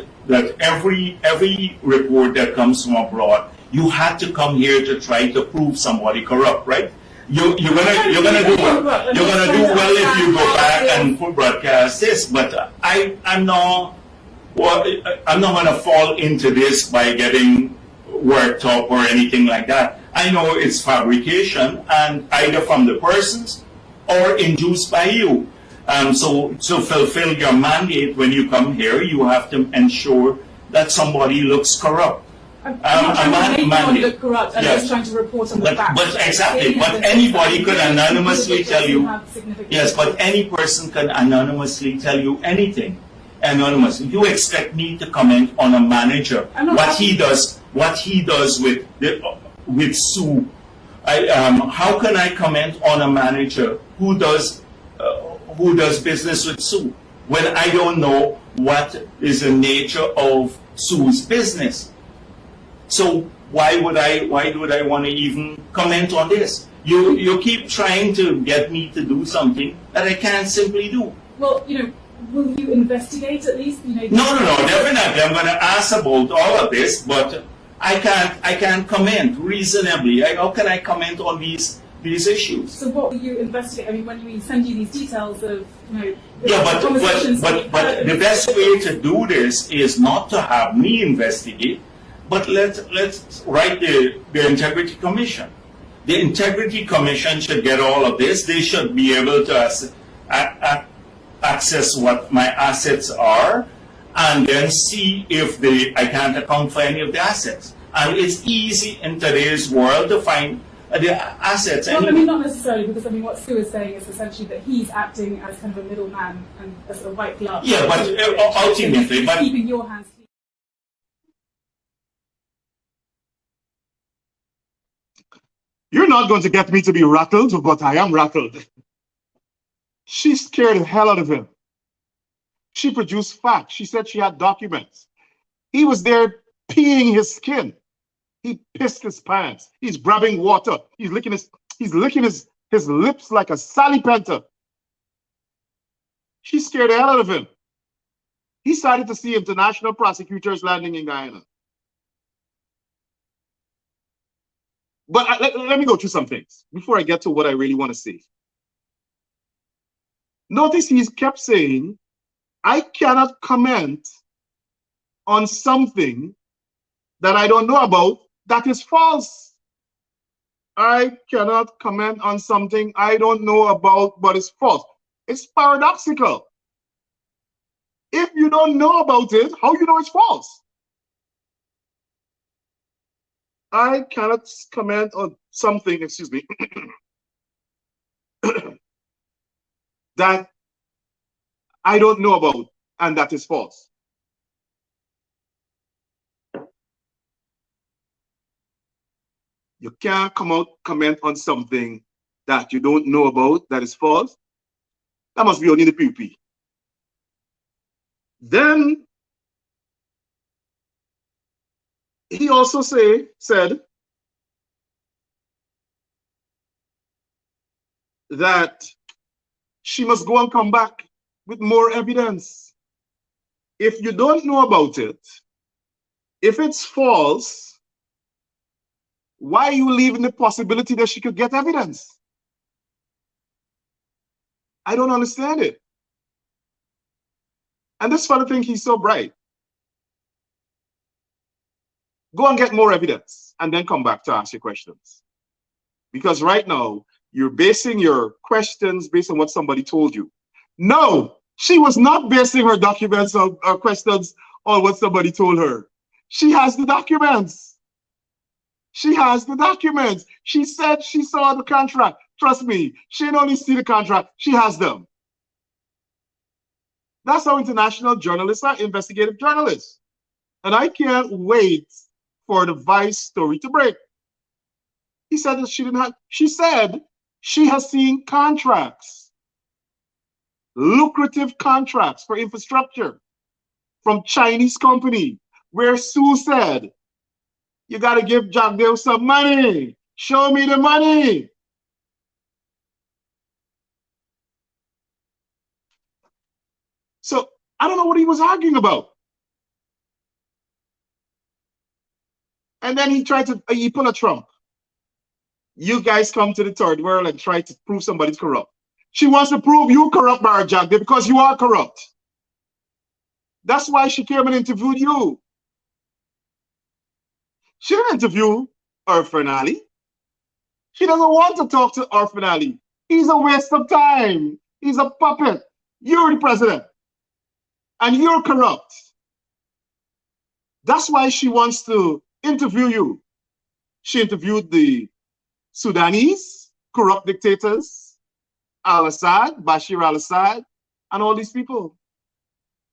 every report that comes from abroad, you had to come here to try to prove somebody corrupt, right? You're gonna do well if you go back and broadcast this. But I'm not going to fall into this by getting worked up or anything like that. I know it's fabrication, and either from the persons or induced by you. So to fulfill your mandate when you come here, you have to ensure that somebody looks corrupt. I'm not trying to look corrupt. I'm just trying to report on the facts. But exactly. But anybody could anonymously tell you. Yes, but any person can anonymously tell you anything. Anonymous. You expect me to comment on a manager, what he does with Su. How can I comment on a manager who does business with Su when I don't know what is the nature of Su's business? So why would I want to even comment on this? You keep trying to get me to do something that I can't simply do. Well, will you investigate at least? No, definitely. I'm going to ask about all of this, but I can't comment reasonably. How can I comment on these issues? So what will you investigate? I mean, when we send you these details of, but the best way to do this is not to have me investigate, but let's write the Integrity Commission. The Integrity Commission should get all of this. They should be able to access what my assets are, and then see if I can't account for any of the assets. And it's easy in today's world to find the assets. Well, I mean, not necessarily, because what Su is saying is essentially that he's acting as kind of a middleman and as a white glove. Yeah, but ultimately, he's keeping your hands clean. You're not going to get me to be rattled, but I am rattled. She scared the hell out of him. She produced facts. She said she had documents. He was there peeing his skin. He pissed his pants. He's grabbing water. He's licking his lips like a Sally Panther. She scared the hell out of him. He started to see international prosecutors landing in Guyana. But let me go through some things before I get to what I really want to say. Notice he's kept saying, I cannot comment on something that I don't know about that is false. I cannot comment on something I don't know about but is false. It's paradoxical. If you don't know about it, how you know it's false? I cannot comment on something, excuse me, that I don't know about and that is false. You can't comment on something that you don't know about that is false. That must be only the PP. Then he also said that she must go and come back with more evidence. If you don't know about it, if it's false, why are you leaving the possibility that she could get evidence? I don't understand it. And this fellow thinks he's so bright. Go and get more evidence and then come back to ask your questions. Because right now, you're basing your questions based on what somebody told you. No, she was not basing her documents or questions on what somebody told her. She has the documents. She has the documents. She said she saw the contract. Trust me, she didn't only see the contract, she has them. That's how international journalists are, investigative journalists. And I can't wait for the Vice story to break. He said that she didn't have, she said she has seen contracts, lucrative contracts for infrastructure from Chinese company, where Sue said, you got to give JAGDEO some money. Show me the money. So I don't know what he was arguing about. And then he tried to, he pulled a Trump. You guys come to the third world and try to prove somebody's corrupt. She wants to prove you corrupt, Barra JAGDEO, because you are corrupt. That's why she came and interviewed you. She didn't interview Irfan Ali. She doesn't want to talk to Irfan Ali. He's a waste of time. He's a puppet. You're the president. And you're corrupt. That's why she wants to interview you. She interviewed the Sudanese, corrupt dictators, al-Assad, Bashir al-Assad, and all these people.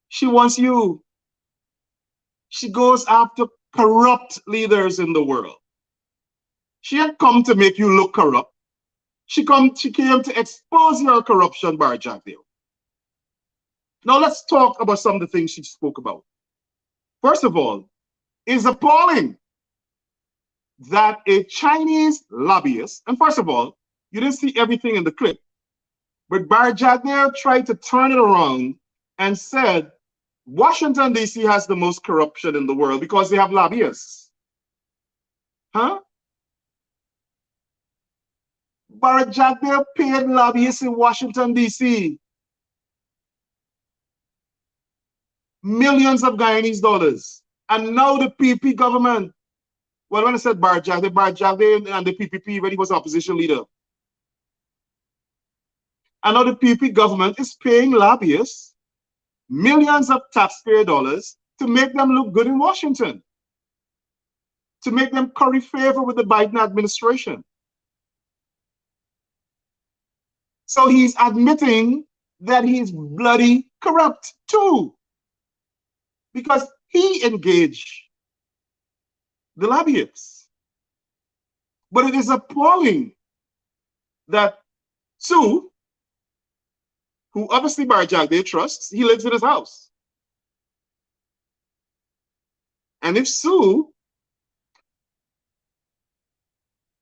She wants you. She goes after corrupt leaders in the world. She had come to make you look corrupt. She came to expose your corruption, Barra JAGDEO. Now let's talk about some of the things she spoke about. First of all, it's appalling that a Chinese lobbyist, and first of all, you didn't see everything in the clip, but Barra JAGDEO tried to turn it around and said, Washington, D.C. has the most corruption in the world because they have lobbyists. Huh? Barra JAGDEO paid lobbyists in Washington, D.C. millions of Guyanese dollars. And now the PP government, well, when I said Barra JAGDEO and the PPP when he was opposition leader. And now the PP government is paying lobbyists millions of taxpayer dollars to make them look good in Washington, to make them curry favor with the Biden administration. So he's admitting that he's bloody corrupt too, because he engaged the lobbyists. But it is appalling that Sue, who obviously JAGDEO trusts, he lives in his house. And if Sue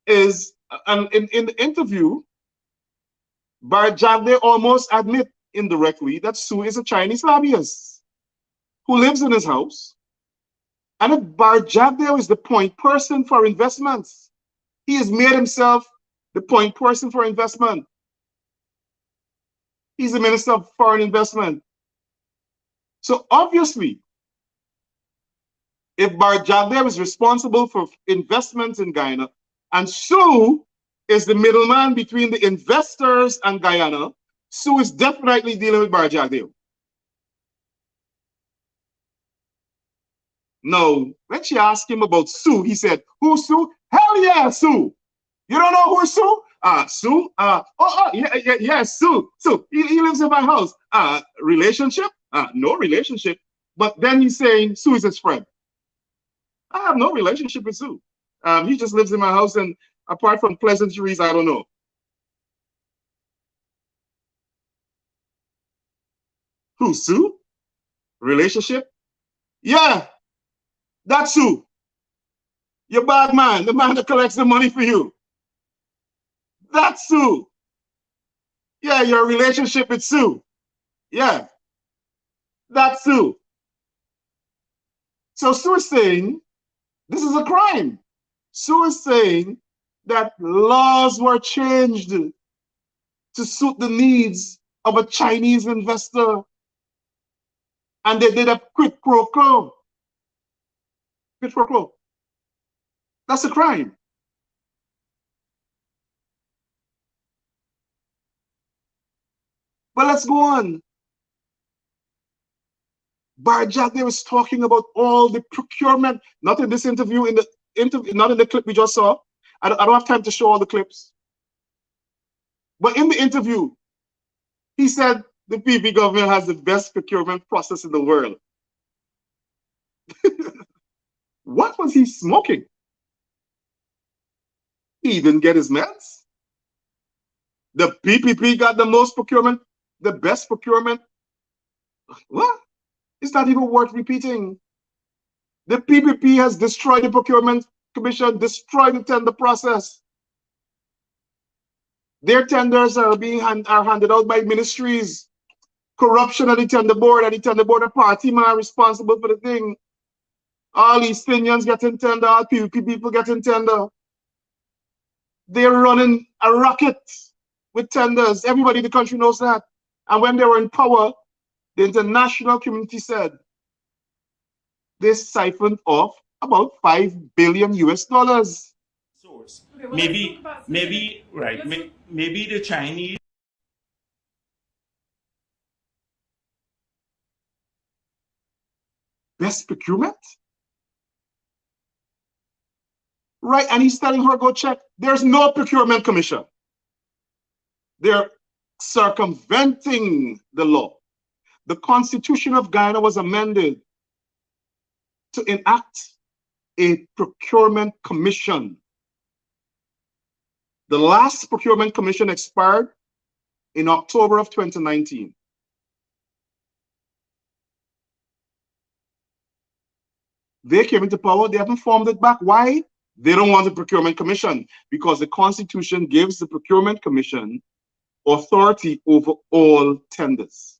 is, in the interview, JAGDEO almost admit indirectly that Sue is a Chinese lobbyist who lives in his house. And if JAGDEO is the point person for investments, he has made himself the point person for investment. He's the Minister of Foreign Investment. So obviously, if JAGDEO is responsible for investments in Guyana, and Sue is the middleman between the investors and Guyana, Sue is definitely dealing with JAGDEO. No, when she asked him about Sue, he said, "Who's Sue? Hell yeah, Sue. You don't know who's Sue? Sue? Yeah, Sue. Sue. He lives in my house. Relationship? No relationship." But then he's saying Sue is his friend. I have no relationship with Sue. He just lives in my house, and apart from pleasantries, I don't know. Who, Sue? Relationship? Yeah, that's Sue. Your Bagman, the man that collects the money for you. That's Sue. Yeah, your relationship with Sue. Yeah, that's Sue. So Sue is saying this is a crime. Sue is saying that laws were changed to suit the needs of a Chinese investor. And they did a quid pro quo. Quid pro quo. That's a crime. But let's go on. JAGDEO was talking about all the procurement, not in this interview, not in the clip we just saw. I don't have time to show all the clips. But in the interview, he said the PV government has the best procurement process in the world. What was he smoking? He didn't get his meds. The PPP got the most procurement, the best procurement. What? It's not even worth repeating. The PPP has destroyed the Procurement Commission, destroyed the tender process. Their tenders are handed out by ministries. Corruption at the tender board, a party man responsible for the thing. All East Indians getting tender, all PPP people getting tender. They're running a rocket with tenders. Everybody in the country knows that. And when they were in power, the international community said they siphoned off about $5 billion US. Source. Okay, well, maybe the Chinese. Best procurement? Right, and he's telling her, go check. There's no procurement commission. They're circumventing the law. The Constitution of Guyana was amended to enact a procurement commission. The last procurement commission expired in October of 2019. They came into power, they haven't formed it back. Why? They don't want a procurement commission because the Constitution gives the procurement commission authority over all tenders.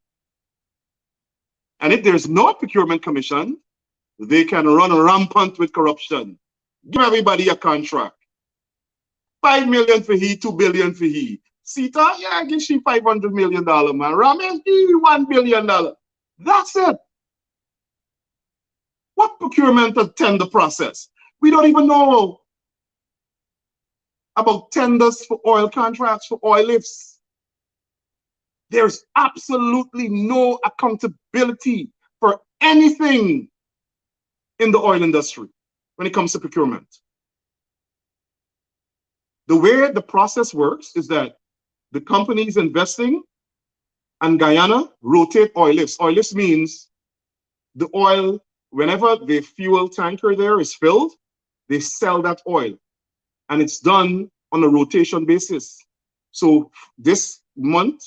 And if there's no procurement commission, they can run rampant with corruption. Give everybody a contract. 5 million for he, 2 billion for he. Sita, yeah, give she $500 million, man. Ramesh, $1 billion. That's it. What procurement and tender process? We don't even know about tenders for oil contracts, for oil lifts. There's absolutely no accountability for anything in the oil industry when it comes to procurement. The way the process works is that the companies investing and Guyana rotate oil lifts. Oil lifts means the oil, whenever the fuel tanker there is filled, they sell that oil. And it's done on a rotation basis. So this month,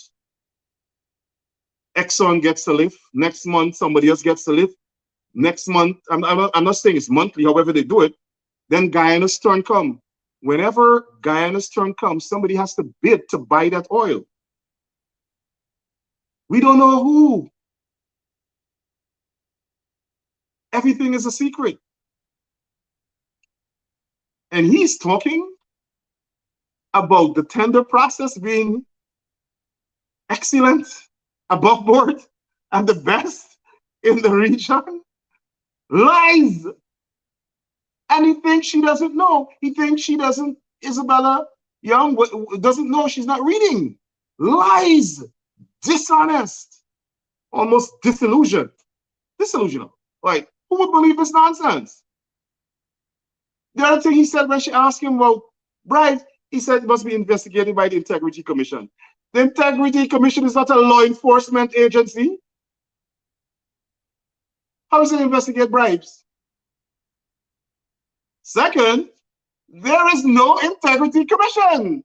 Exxon gets a lift. Next month, somebody else gets a lift. Next month, I'm not saying it's monthly, however they do it. Then Guyana's turn comes. Whenever Guyana's turn comes, somebody has to bid to buy that oil. We don't know who. Everything is a secret. And he's talking about the tender process being excellent, above board, and the best in the region. Lies. And he thinks she doesn't know. He thinks she doesn't, Isabella Young doesn't know, she's not reading. Lies. Dishonest. Almost disillusioned. Disillusional. Like, who would believe this nonsense? The other thing he said when she asked him about bribes, he said it must be investigated by the Integrity Commission. The Integrity Commission is not a law enforcement agency. How does it investigate bribes? Second, there is no Integrity Commission.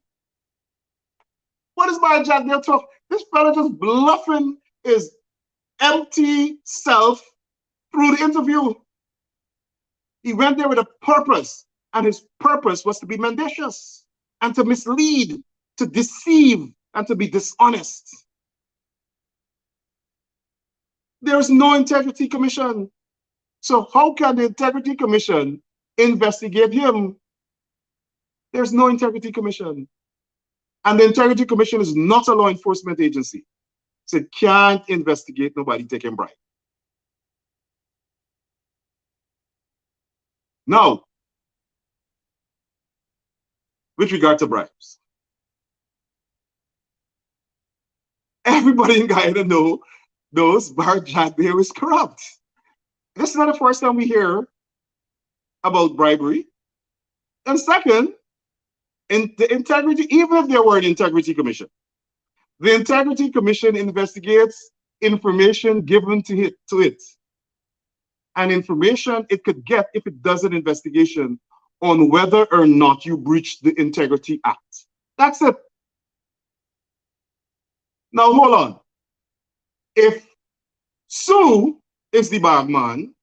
What is my JAGDEO talk? This fellow just bluffing his empty self through the interview. He went there with a purpose, and his purpose was to be mendacious and to mislead, to deceive, and to be dishonest. There is no Integrity Commission. So how can the Integrity Commission investigate him? There's no Integrity Commission. And the Integrity Commission is not a law enforcement agency. So it can't investigate nobody taking bribe. Now, with regard to bribes, everybody in Guyana knows JAGDEO is corrupt. This is not the first time we hear about bribery. And second, in the integrity, even if there were an Integrity Commission, the Integrity Commission investigates information given to it. And information it could get if it does an investigation on whether or not you breached the Integrity Act. That's it. Now, hold on. If Sue is the Bagman,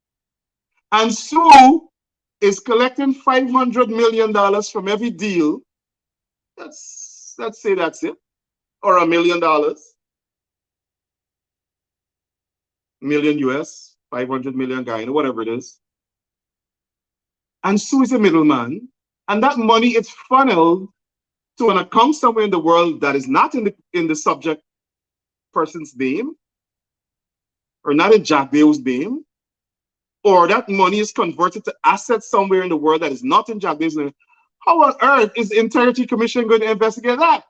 and Sue is collecting $500 million from every deal, let's say that's it, or $1 million, million US, 500 million Guyana, whatever it is. And Sue is a middleman, and that money is funneled to an account somewhere in the world that is not in the subject person's name, or not in JAGDEO'S name, or that money is converted to assets somewhere in the world that is not in JAGDEO'S name. How on earth is the Integrity Commission going to investigate that?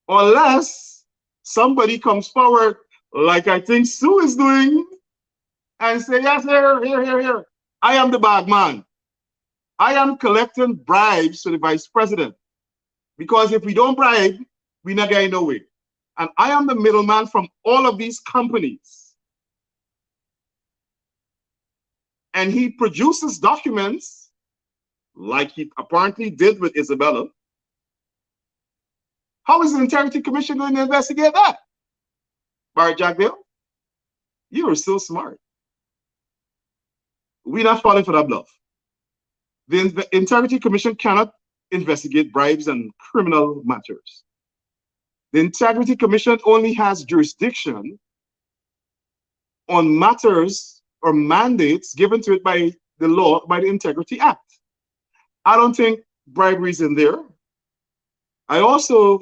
Unless somebody comes forward, like I think Sue is doing, and say, yes, here. I am the Bagman. I am collecting bribes to the Vice President. Because if we don't bribe, we're not getting nowhere. And I am the middleman from all of these companies. And he produces documents, like he apparently did with Isabella. How is the Integrity Commission going to investigate that? Barrett JAGDEO, you are so smart. We're not falling for that bluff. The Integrity Commission cannot investigate bribes and criminal matters. The Integrity Commission only has jurisdiction on matters or mandates given to it by the law, by the Integrity Act. I don't think bribery is in there. I also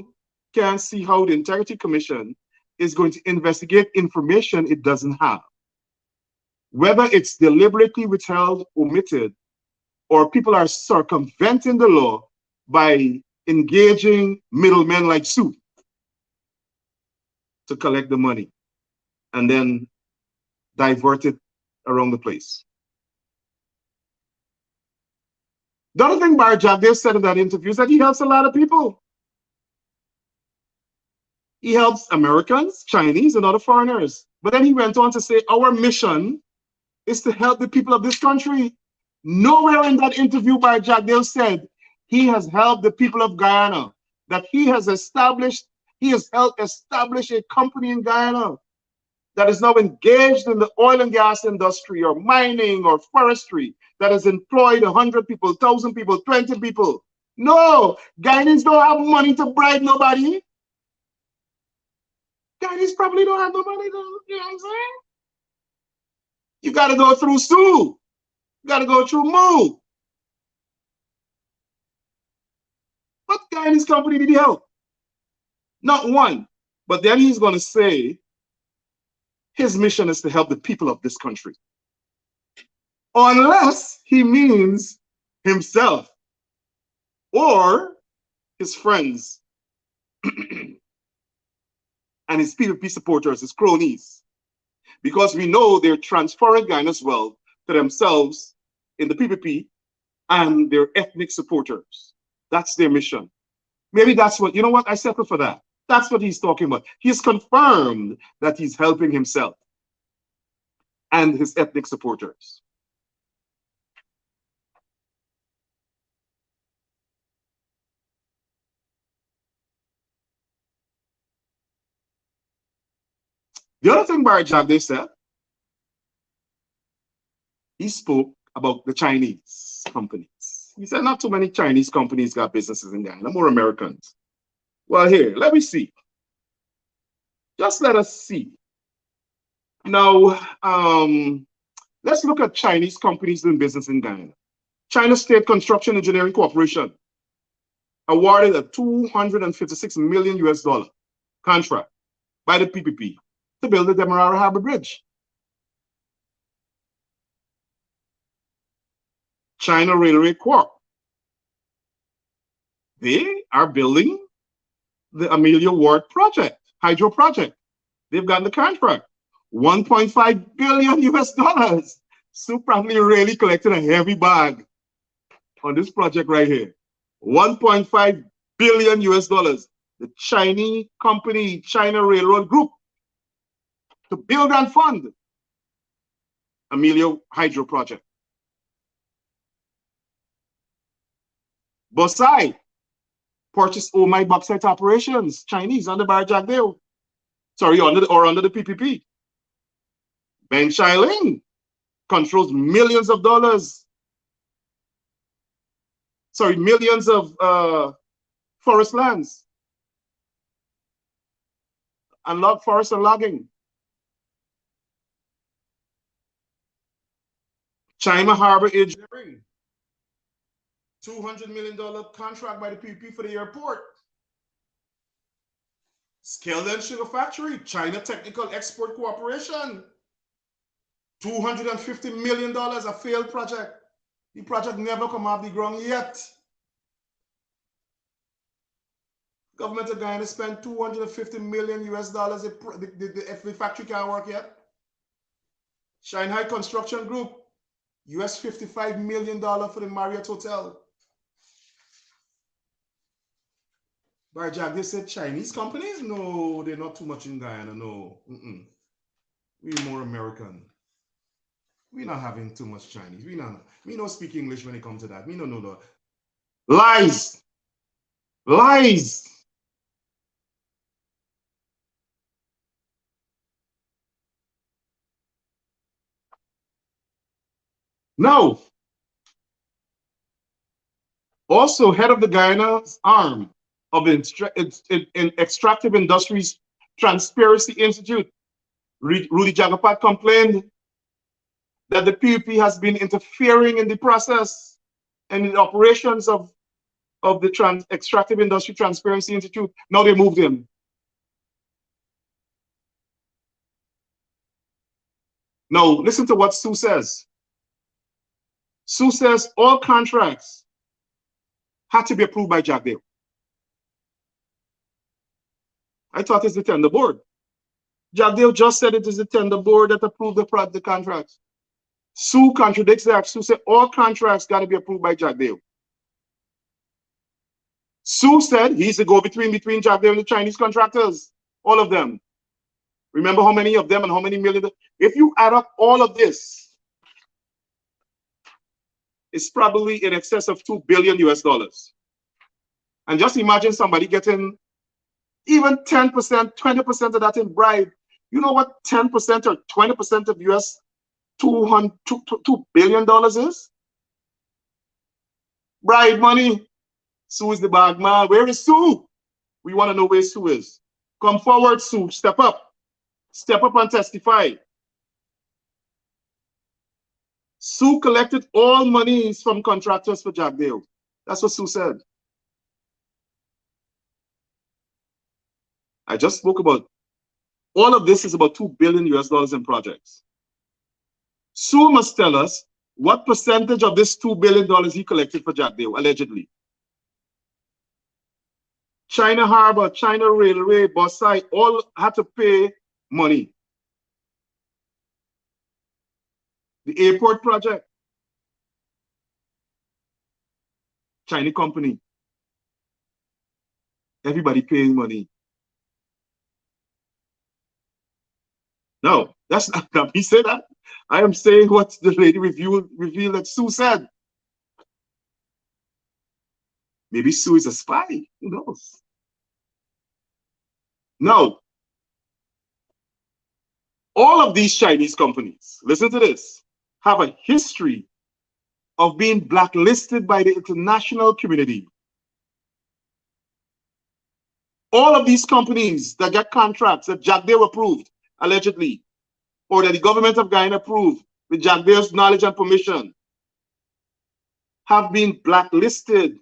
can't see how the Integrity Commission is going to investigate information it doesn't have. Whether it's deliberately withheld, omitted, or people are circumventing the law by engaging middlemen like Sue to collect the money and then divert it around the place. The other thing Barrett JAGDEO said in that interview is that he helps a lot of people. He helps Americans, Chinese, and other foreigners. But then he went on to say, our mission is to help the people of this country. Nowhere in that interview Barrett JAGDEO said he has helped the people of Guyana, that he has helped establish a company in Guyana that is now engaged in the oil and gas industry or mining or forestry, that has employed 100 people, 1,000 people, 20 people. No, Guyanese don't have money to bribe nobody. Guyanese probably don't have no money to, you know what I'm saying? You got to go through Sue. You got to go through Moo. What Guyanese company did he help? Not one. But then he's going to say his mission is to help the people of this country. Unless he means himself or his friends and his PPP supporters, his cronies. Because we know they're transferring Guyana's wealth to themselves in the PPP and their ethnic supporters. That's their mission. Maybe that's what, you know what, I settle for that. That's what he's talking about. He's confirmed that he's helping himself and his ethnic supporters. The other thing Barry Jagdeo said, he spoke about the Chinese companies. He said not too many Chinese companies got businesses in Guyana, more Americans. Well, here, let me see. Just let us see. Now, let's look at Chinese companies doing business in Guyana. China State Construction Engineering Corporation awarded a $256 million US contract by the PPP to build the Demerara Harbor Bridge. China Railway Corp. They are building the Amelia Ward project, hydro project. They've gotten the contract, 1.5 billion US. So probably really collecting a heavy bag on this project right here. 1.5 billion US. The Chinese company, China Railroad Group, to build and fund Amelia Hydro Project. Bosai purchased Omai bauxite operations, Chinese, under Barry Jagdeo. Sorry, under the PPP. Ben Shailing controls millions of dollars. Sorry, millions of forest lands. And forest and logging. China Harbor Engineering. $200 million contract by the PPP for the airport. Skelden Sugar Factory, China Technical Export Corporation. $250 million, a failed project. The project never come off the ground yet. Government of Guyana spent $250 million US. The factory can't work yet. Shanghai Construction Group, US $55 million for the Marriott Hotel. Barry Jagdeo said Chinese companies? No, they're not too much in Guyana, no. We're more American. We're not having too much Chinese. We don't speak English when it comes to that. We don't know that. Lies. Lies. Now, also head of the Guyana's arm of the Extractive Industries Transparency Institute, Rudy Jagapat, complained that the PUP has been interfering in the process and in the operations of the Extractive Industry Transparency Institute. Now they moved him. Now listen to what Sue says. Sue says all contracts had to be approved by Jagdeo. I thought it's the tender board. Jagdeo just said it is the tender board that approved the contracts. Sue contradicts that. Sue said all contracts got to be approved by Jagdeo. Sue said he's the go-between between Jagdeo and the Chinese contractors, all of them. Remember how many of them and how many million? If you add up all of this, it's probably in excess of $2 billion US. And just imagine somebody getting even 10%, 20% of that in bribe. You know what 10% or 20% of US $2 billion is? Bribe money. Sue is the Bagman. Where is Sue? We want to know where Sue is. Come forward, Sue. Step up. Step up and testify. Sue collected all monies from contractors for JAGDEO. That's what Sue said. I just spoke about all of this is about $2 billion US in projects. Sue must tell us what percentage of this $2 billion he collected for JAGDEO, allegedly. China Harbor, China Railway, Bosai, all had to pay money. The airport project, Chinese company. Everybody paying money. No, that's not me say that. I am saying what the lady revealed that Sue said. Maybe Sue is a spy. Who knows? Now, all of these Chinese companies, listen to this, have a history of being blacklisted by the international community. All of these companies that get contracts that JAGDEO approved, allegedly, or that the government of Guyana approved with JAGDEO'S knowledge and permission, have been blacklisted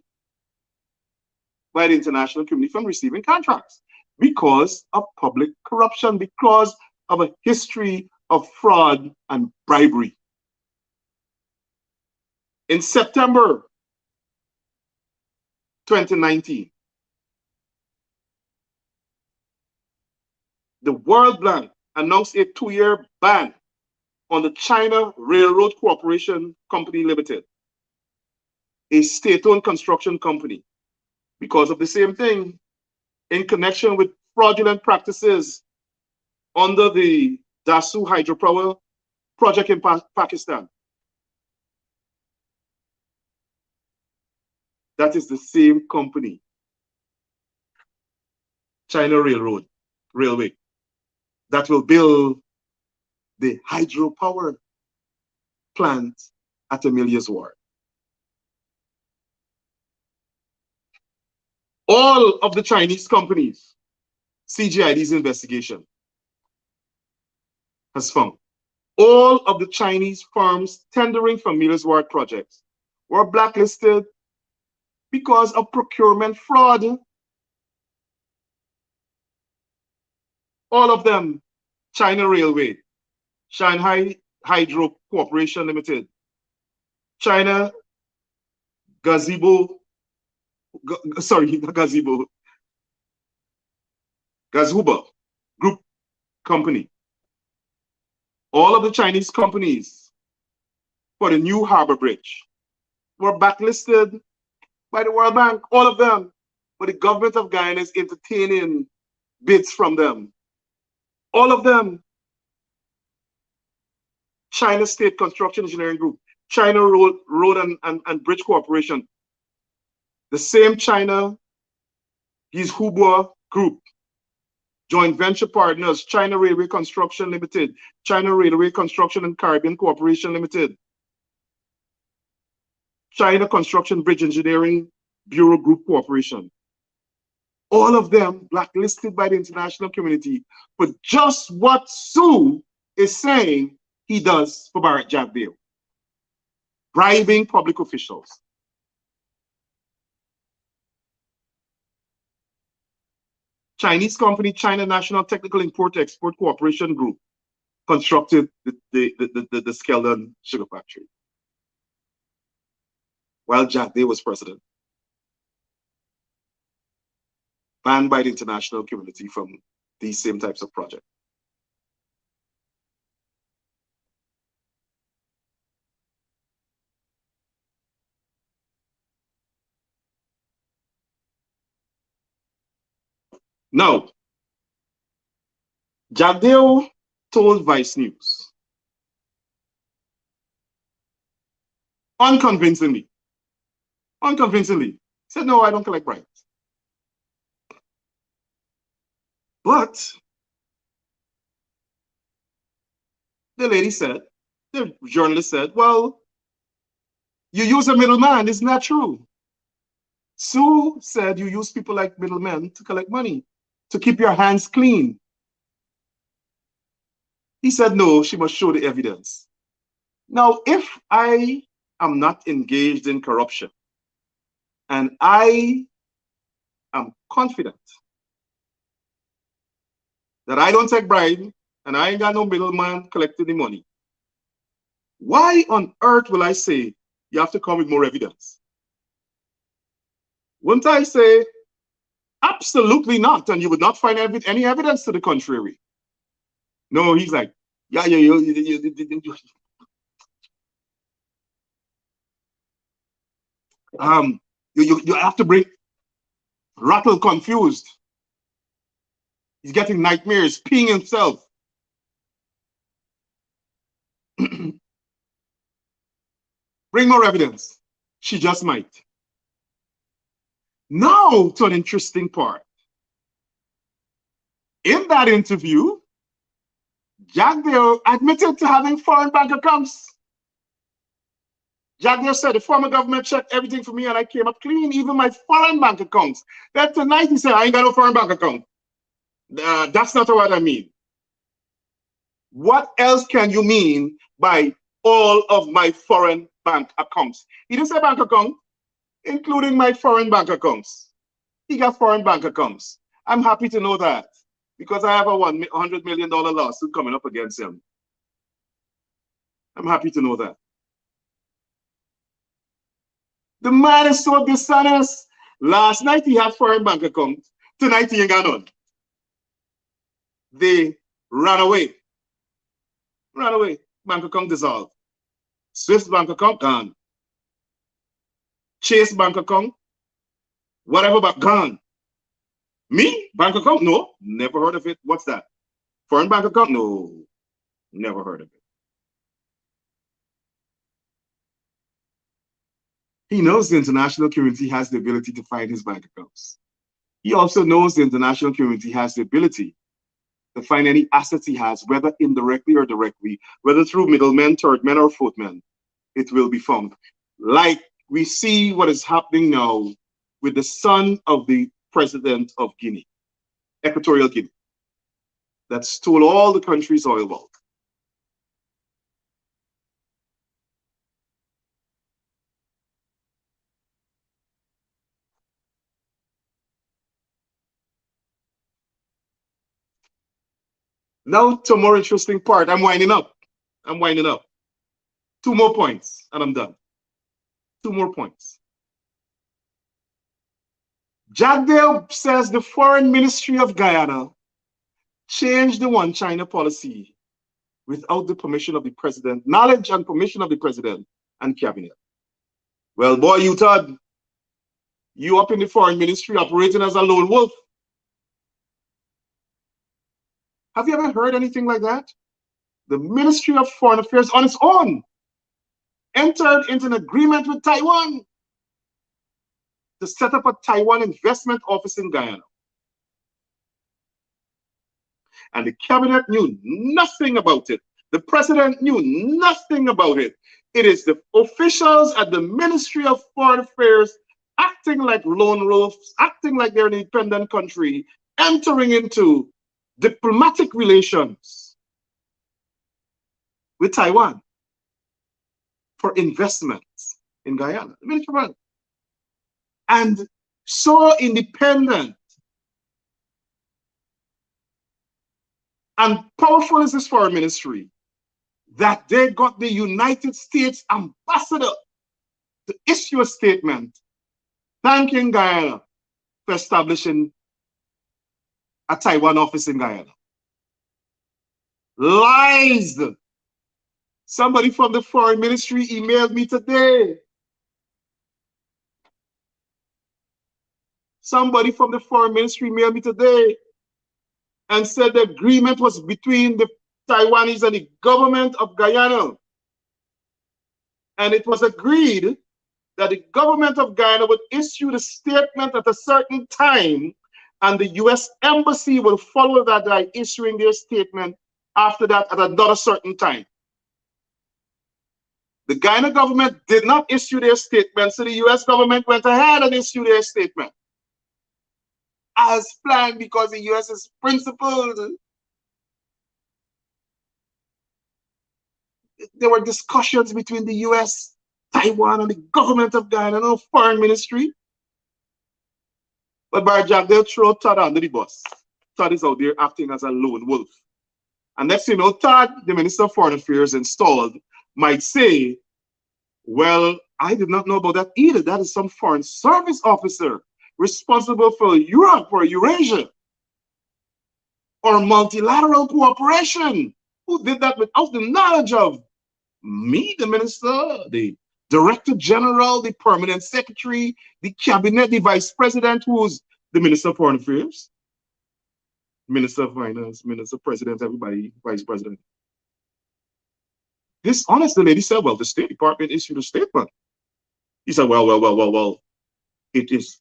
by the international community from receiving contracts because of public corruption, because of a history of fraud and bribery. In September 2019, the World Bank announced a 2-year ban on the China Railroad Corporation Company Limited, a state-owned construction company, because of the same thing, in connection with fraudulent practices under the Dasu hydropower project in Pakistan. That is the same company, China Railway, that will build the hydropower plant at Amelia's Wharf. All of the Chinese companies, CGID's investigation has found, all of the Chinese firms tendering for Amelia's Wharf projects were blacklisted because of procurement fraud. All of them, China Railway, Shanghai Hydro Corporation Limited, China Gazuba Group Company. All of the Chinese companies for the new harbor bridge were blacklisted by the World Bank, all of them. But the government of Guyana is entertaining bids from them. All of them. China State Construction Engineering Group, China Road and Bridge Corporation, the same China Hubua Group, joint venture partners, China Railway Construction Limited, China Railway Construction and Caribbean Corporation Limited, China Construction Bridge Engineering Bureau Group Corporation. All of them blacklisted by the international community for just what Sue is saying he does for BHARRAT JAGDEO, bribing public officials. Chinese company, China National Technical Import-Export Corporation Group, constructed the Skeldon sugar factory while JAGDEO was president. Banned by the international community from these same types of projects. Now, JAGDEO told Vice News, unconvincingly, said, no, I don't collect bribes. But the lady said, the journalist said, well, you use a middleman. Isn't that true? Sue said you use people like middlemen to collect money, to keep your hands clean. He said, no, she must show the evidence. Now, if I am not engaged in corruption and I am confident that I don't take bribe and I ain't got no middleman collecting the money, why on earth will I say you have to come with more evidence? Wouldn't I say, absolutely not, and you would not find any evidence to the contrary? No, he's like, yeah, you have to bring Rattle confused. He's getting nightmares, peeing himself. Bring more evidence. She just might. Now to an interesting part. In that interview, JAGDEO admitted to having foreign bank accounts. JAGDEO said the former government checked everything for me and I came up clean, even my foreign bank accounts. Then tonight he said, I ain't got no foreign bank account. That's not what I mean. What else can you mean by all of my foreign bank accounts? He didn't say bank account, including my foreign bank accounts. He got foreign bank accounts. I'm happy to know that because I have a $100 million lawsuit coming up against him. I'm happy to know that. The man is so dishonest. Last night he had foreign bank account. Tonight he ain't got none. They ran away. Ran away. Bank account dissolved. Swift bank account gone. Chase bank account, whatever, but gone. Me? Bank account? No, never heard of it. What's that? Foreign bank account? No, never heard of it. He knows the international community has the ability to find his bank accounts. He also knows the international community has the ability to find any assets he has, whether indirectly or directly, whether through middlemen, third men, or fourth men, it will be found. Like we see what is happening now with the son of the president of Guinea, Equatorial Guinea, that stole all the country's oil wealth. Now to a more interesting part. I'm winding up. I'm winding up. 2 more points and I'm done. 2 more points. JAGDEO says the Foreign Ministry of Guyana changed the One China policy without the permission of the president, knowledge and permission of the president and cabinet. Well, boy, you Todd, you up in the Foreign Ministry operating as a lone wolf. Have you ever heard anything like that? The Ministry of Foreign Affairs on its own entered into an agreement with Taiwan to set up a Taiwan investment office in Guyana. And the cabinet knew nothing about it. The president knew nothing about it. It is the officials at the Ministry of Foreign Affairs acting like lone wolves, acting like they're an independent country, entering into diplomatic relations with Taiwan for investments in Guyana. And so independent and powerful is this foreign ministry that they got the United States ambassador to issue a statement thanking Guyana for establishing a Taiwan office in Guyana. Lies. Somebody from the foreign ministry emailed me today. Somebody from the foreign ministry emailed me today and said the agreement was between the Taiwanese and the government of Guyana. And it was agreed that the government of Guyana would issue the statement at a certain time And the US Embassy will follow that by issuing their statement after that at another certain time. The Guyana government did not issue their statement, so the US government went ahead and issued their statement. As planned, because the US is principled. There were discussions between the US, Taiwan, and the government of Guyana, no foreign ministry. But by JAGDEO throw Todd under the bus. Todd is out there acting as a lone wolf. And next thing you know, Todd, the Minister of Foreign Affairs installed, might say, well, I did not know about that either. That is some foreign service officer responsible for Europe or Eurasia or multilateral cooperation. Who did that without the knowledge of me, the minister, the director general, the permanent secretary, the cabinet, the vice president, who's the Minister of Foreign Affairs, Minister of Finance, Minister, President, everybody, vice president. This honest, the lady said, well, the State Department issued a statement. He said, well, it is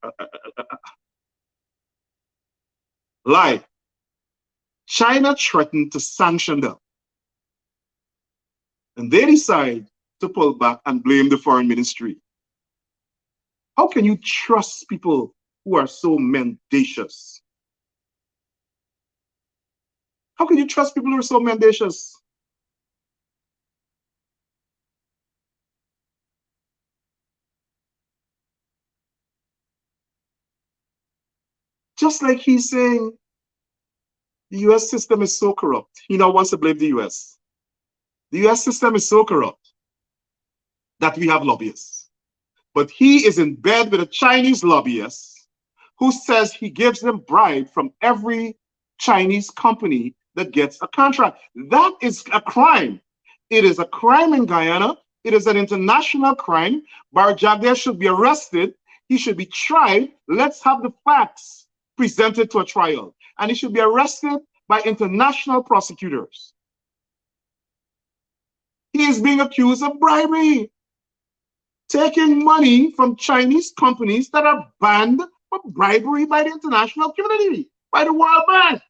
lie. China threatened to sanction them. And they decide to pull back and blame the foreign ministry. How can you trust people who are so mendacious? How can you trust people who are so mendacious? Just like he's saying the US system is so corrupt. He now wants to blame the US. The US system is so corrupt that we have lobbyists. But he is in bed with a Chinese lobbyist who says he gives them bribe from every Chinese company that gets a contract. That is a crime. It is a crime in Guyana. It is an international crime. JAGDEO should be arrested. He should be tried. Let's have the facts presented to a trial. And he should be arrested by international prosecutors. He is being accused of bribery, taking money from Chinese companies that are banned for bribery by the international community, by the World Bank.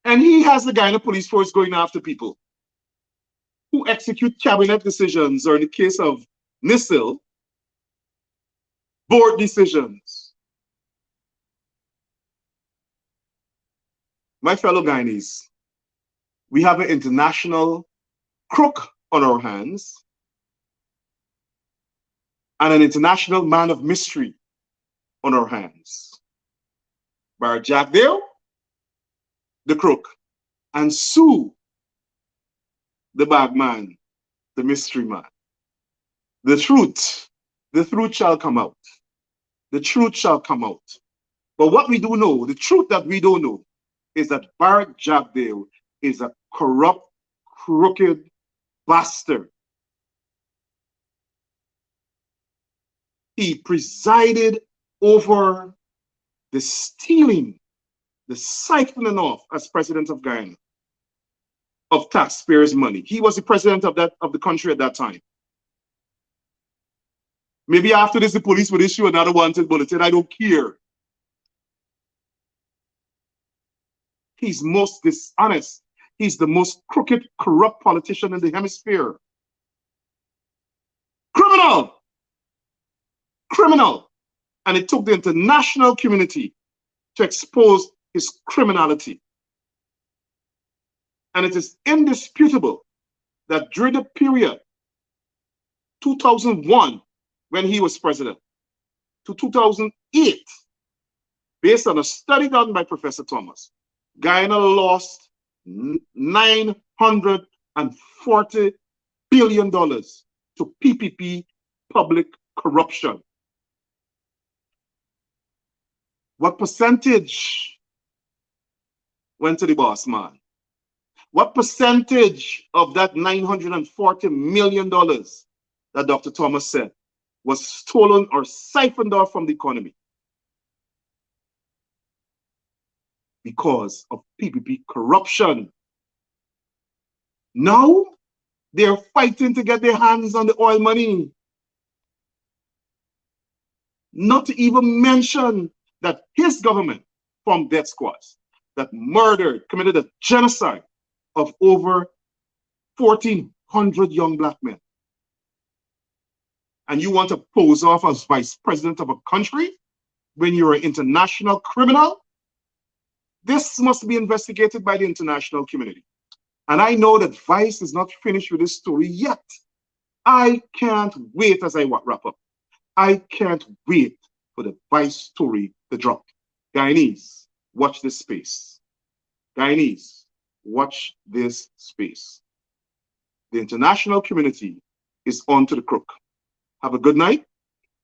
And he has the Guyana police force going after people who execute cabinet decisions, or in the case of NISIL, board decisions. My fellow Guyanese, we have an international crook on our hands and an international man of mystery on our hands. JAGDEO, the crook, and Sue, the Bagman, the mystery man. The truth shall come out. The truth shall come out. But what we do know, the truth that we don't know, is that JAGDEO is a corrupt, crooked bastard. He presided over the stealing, the siphoning off as president of Guyana of taxpayers' money. He was the president of the country at that time. Maybe after this, the police would issue another wanted bulletin. I don't care. He's most dishonest. He's the most crooked, corrupt politician in the hemisphere. Criminal! Criminal! And it took the international community to expose his criminality. And it is indisputable that during the period 2001, when he was president, to 2008, based on a study done by Professor Thomas, Guyana lost $940 billion to PPP public corruption. What percentage went to the boss man? What percentage of that $940 million that Dr. Thomas said was stolen or siphoned off from the economy because of PPP corruption? Now they're fighting to get their hands on the oil money. not to even mention that his government formed death squads that murdered, committed a genocide of over 1,400 young black men. And you want to pose off as vice president of a country when you're an international criminal? This must be investigated by the international community. And I know that Vice is not finished with this story yet. I can't wait as I wrap up. I can't wait for the Vice story to drop. Guyanese, watch this space. Guyanese, watch this space. The international community is on to the crook. Have a good night.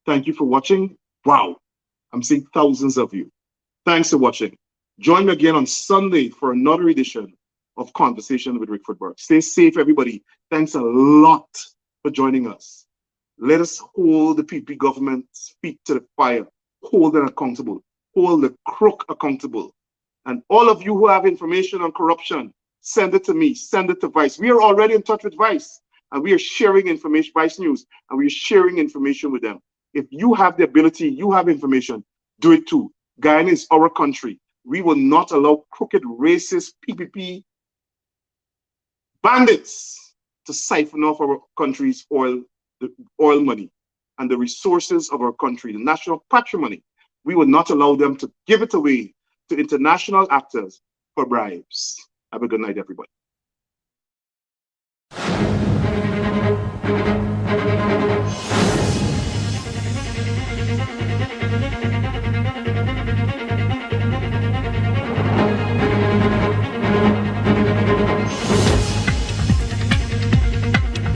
Thank you for watching. Wow, I'm seeing thousands of you. Thanks for watching. Join me again on Sunday for another edition of Conversation with Rickford Burke. Stay safe, everybody. Thanks a lot for joining us. Let us hold the PP government's feet to the fire. Hold them accountable. Hold the crook accountable. And all of you who have information on corruption, send it to me. Send it to Vice. We are already in touch with Vice, and we are sharing information, Vice News, and we are sharing information with them. If you have the ability, you have information, do it too. Guyana is our country. We will not allow crooked, racist, PPP bandits to siphon off our country's oil money and the resources of our country, the national patrimony. We will not allow them to give it away to international actors for bribes. Have a good night, everybody.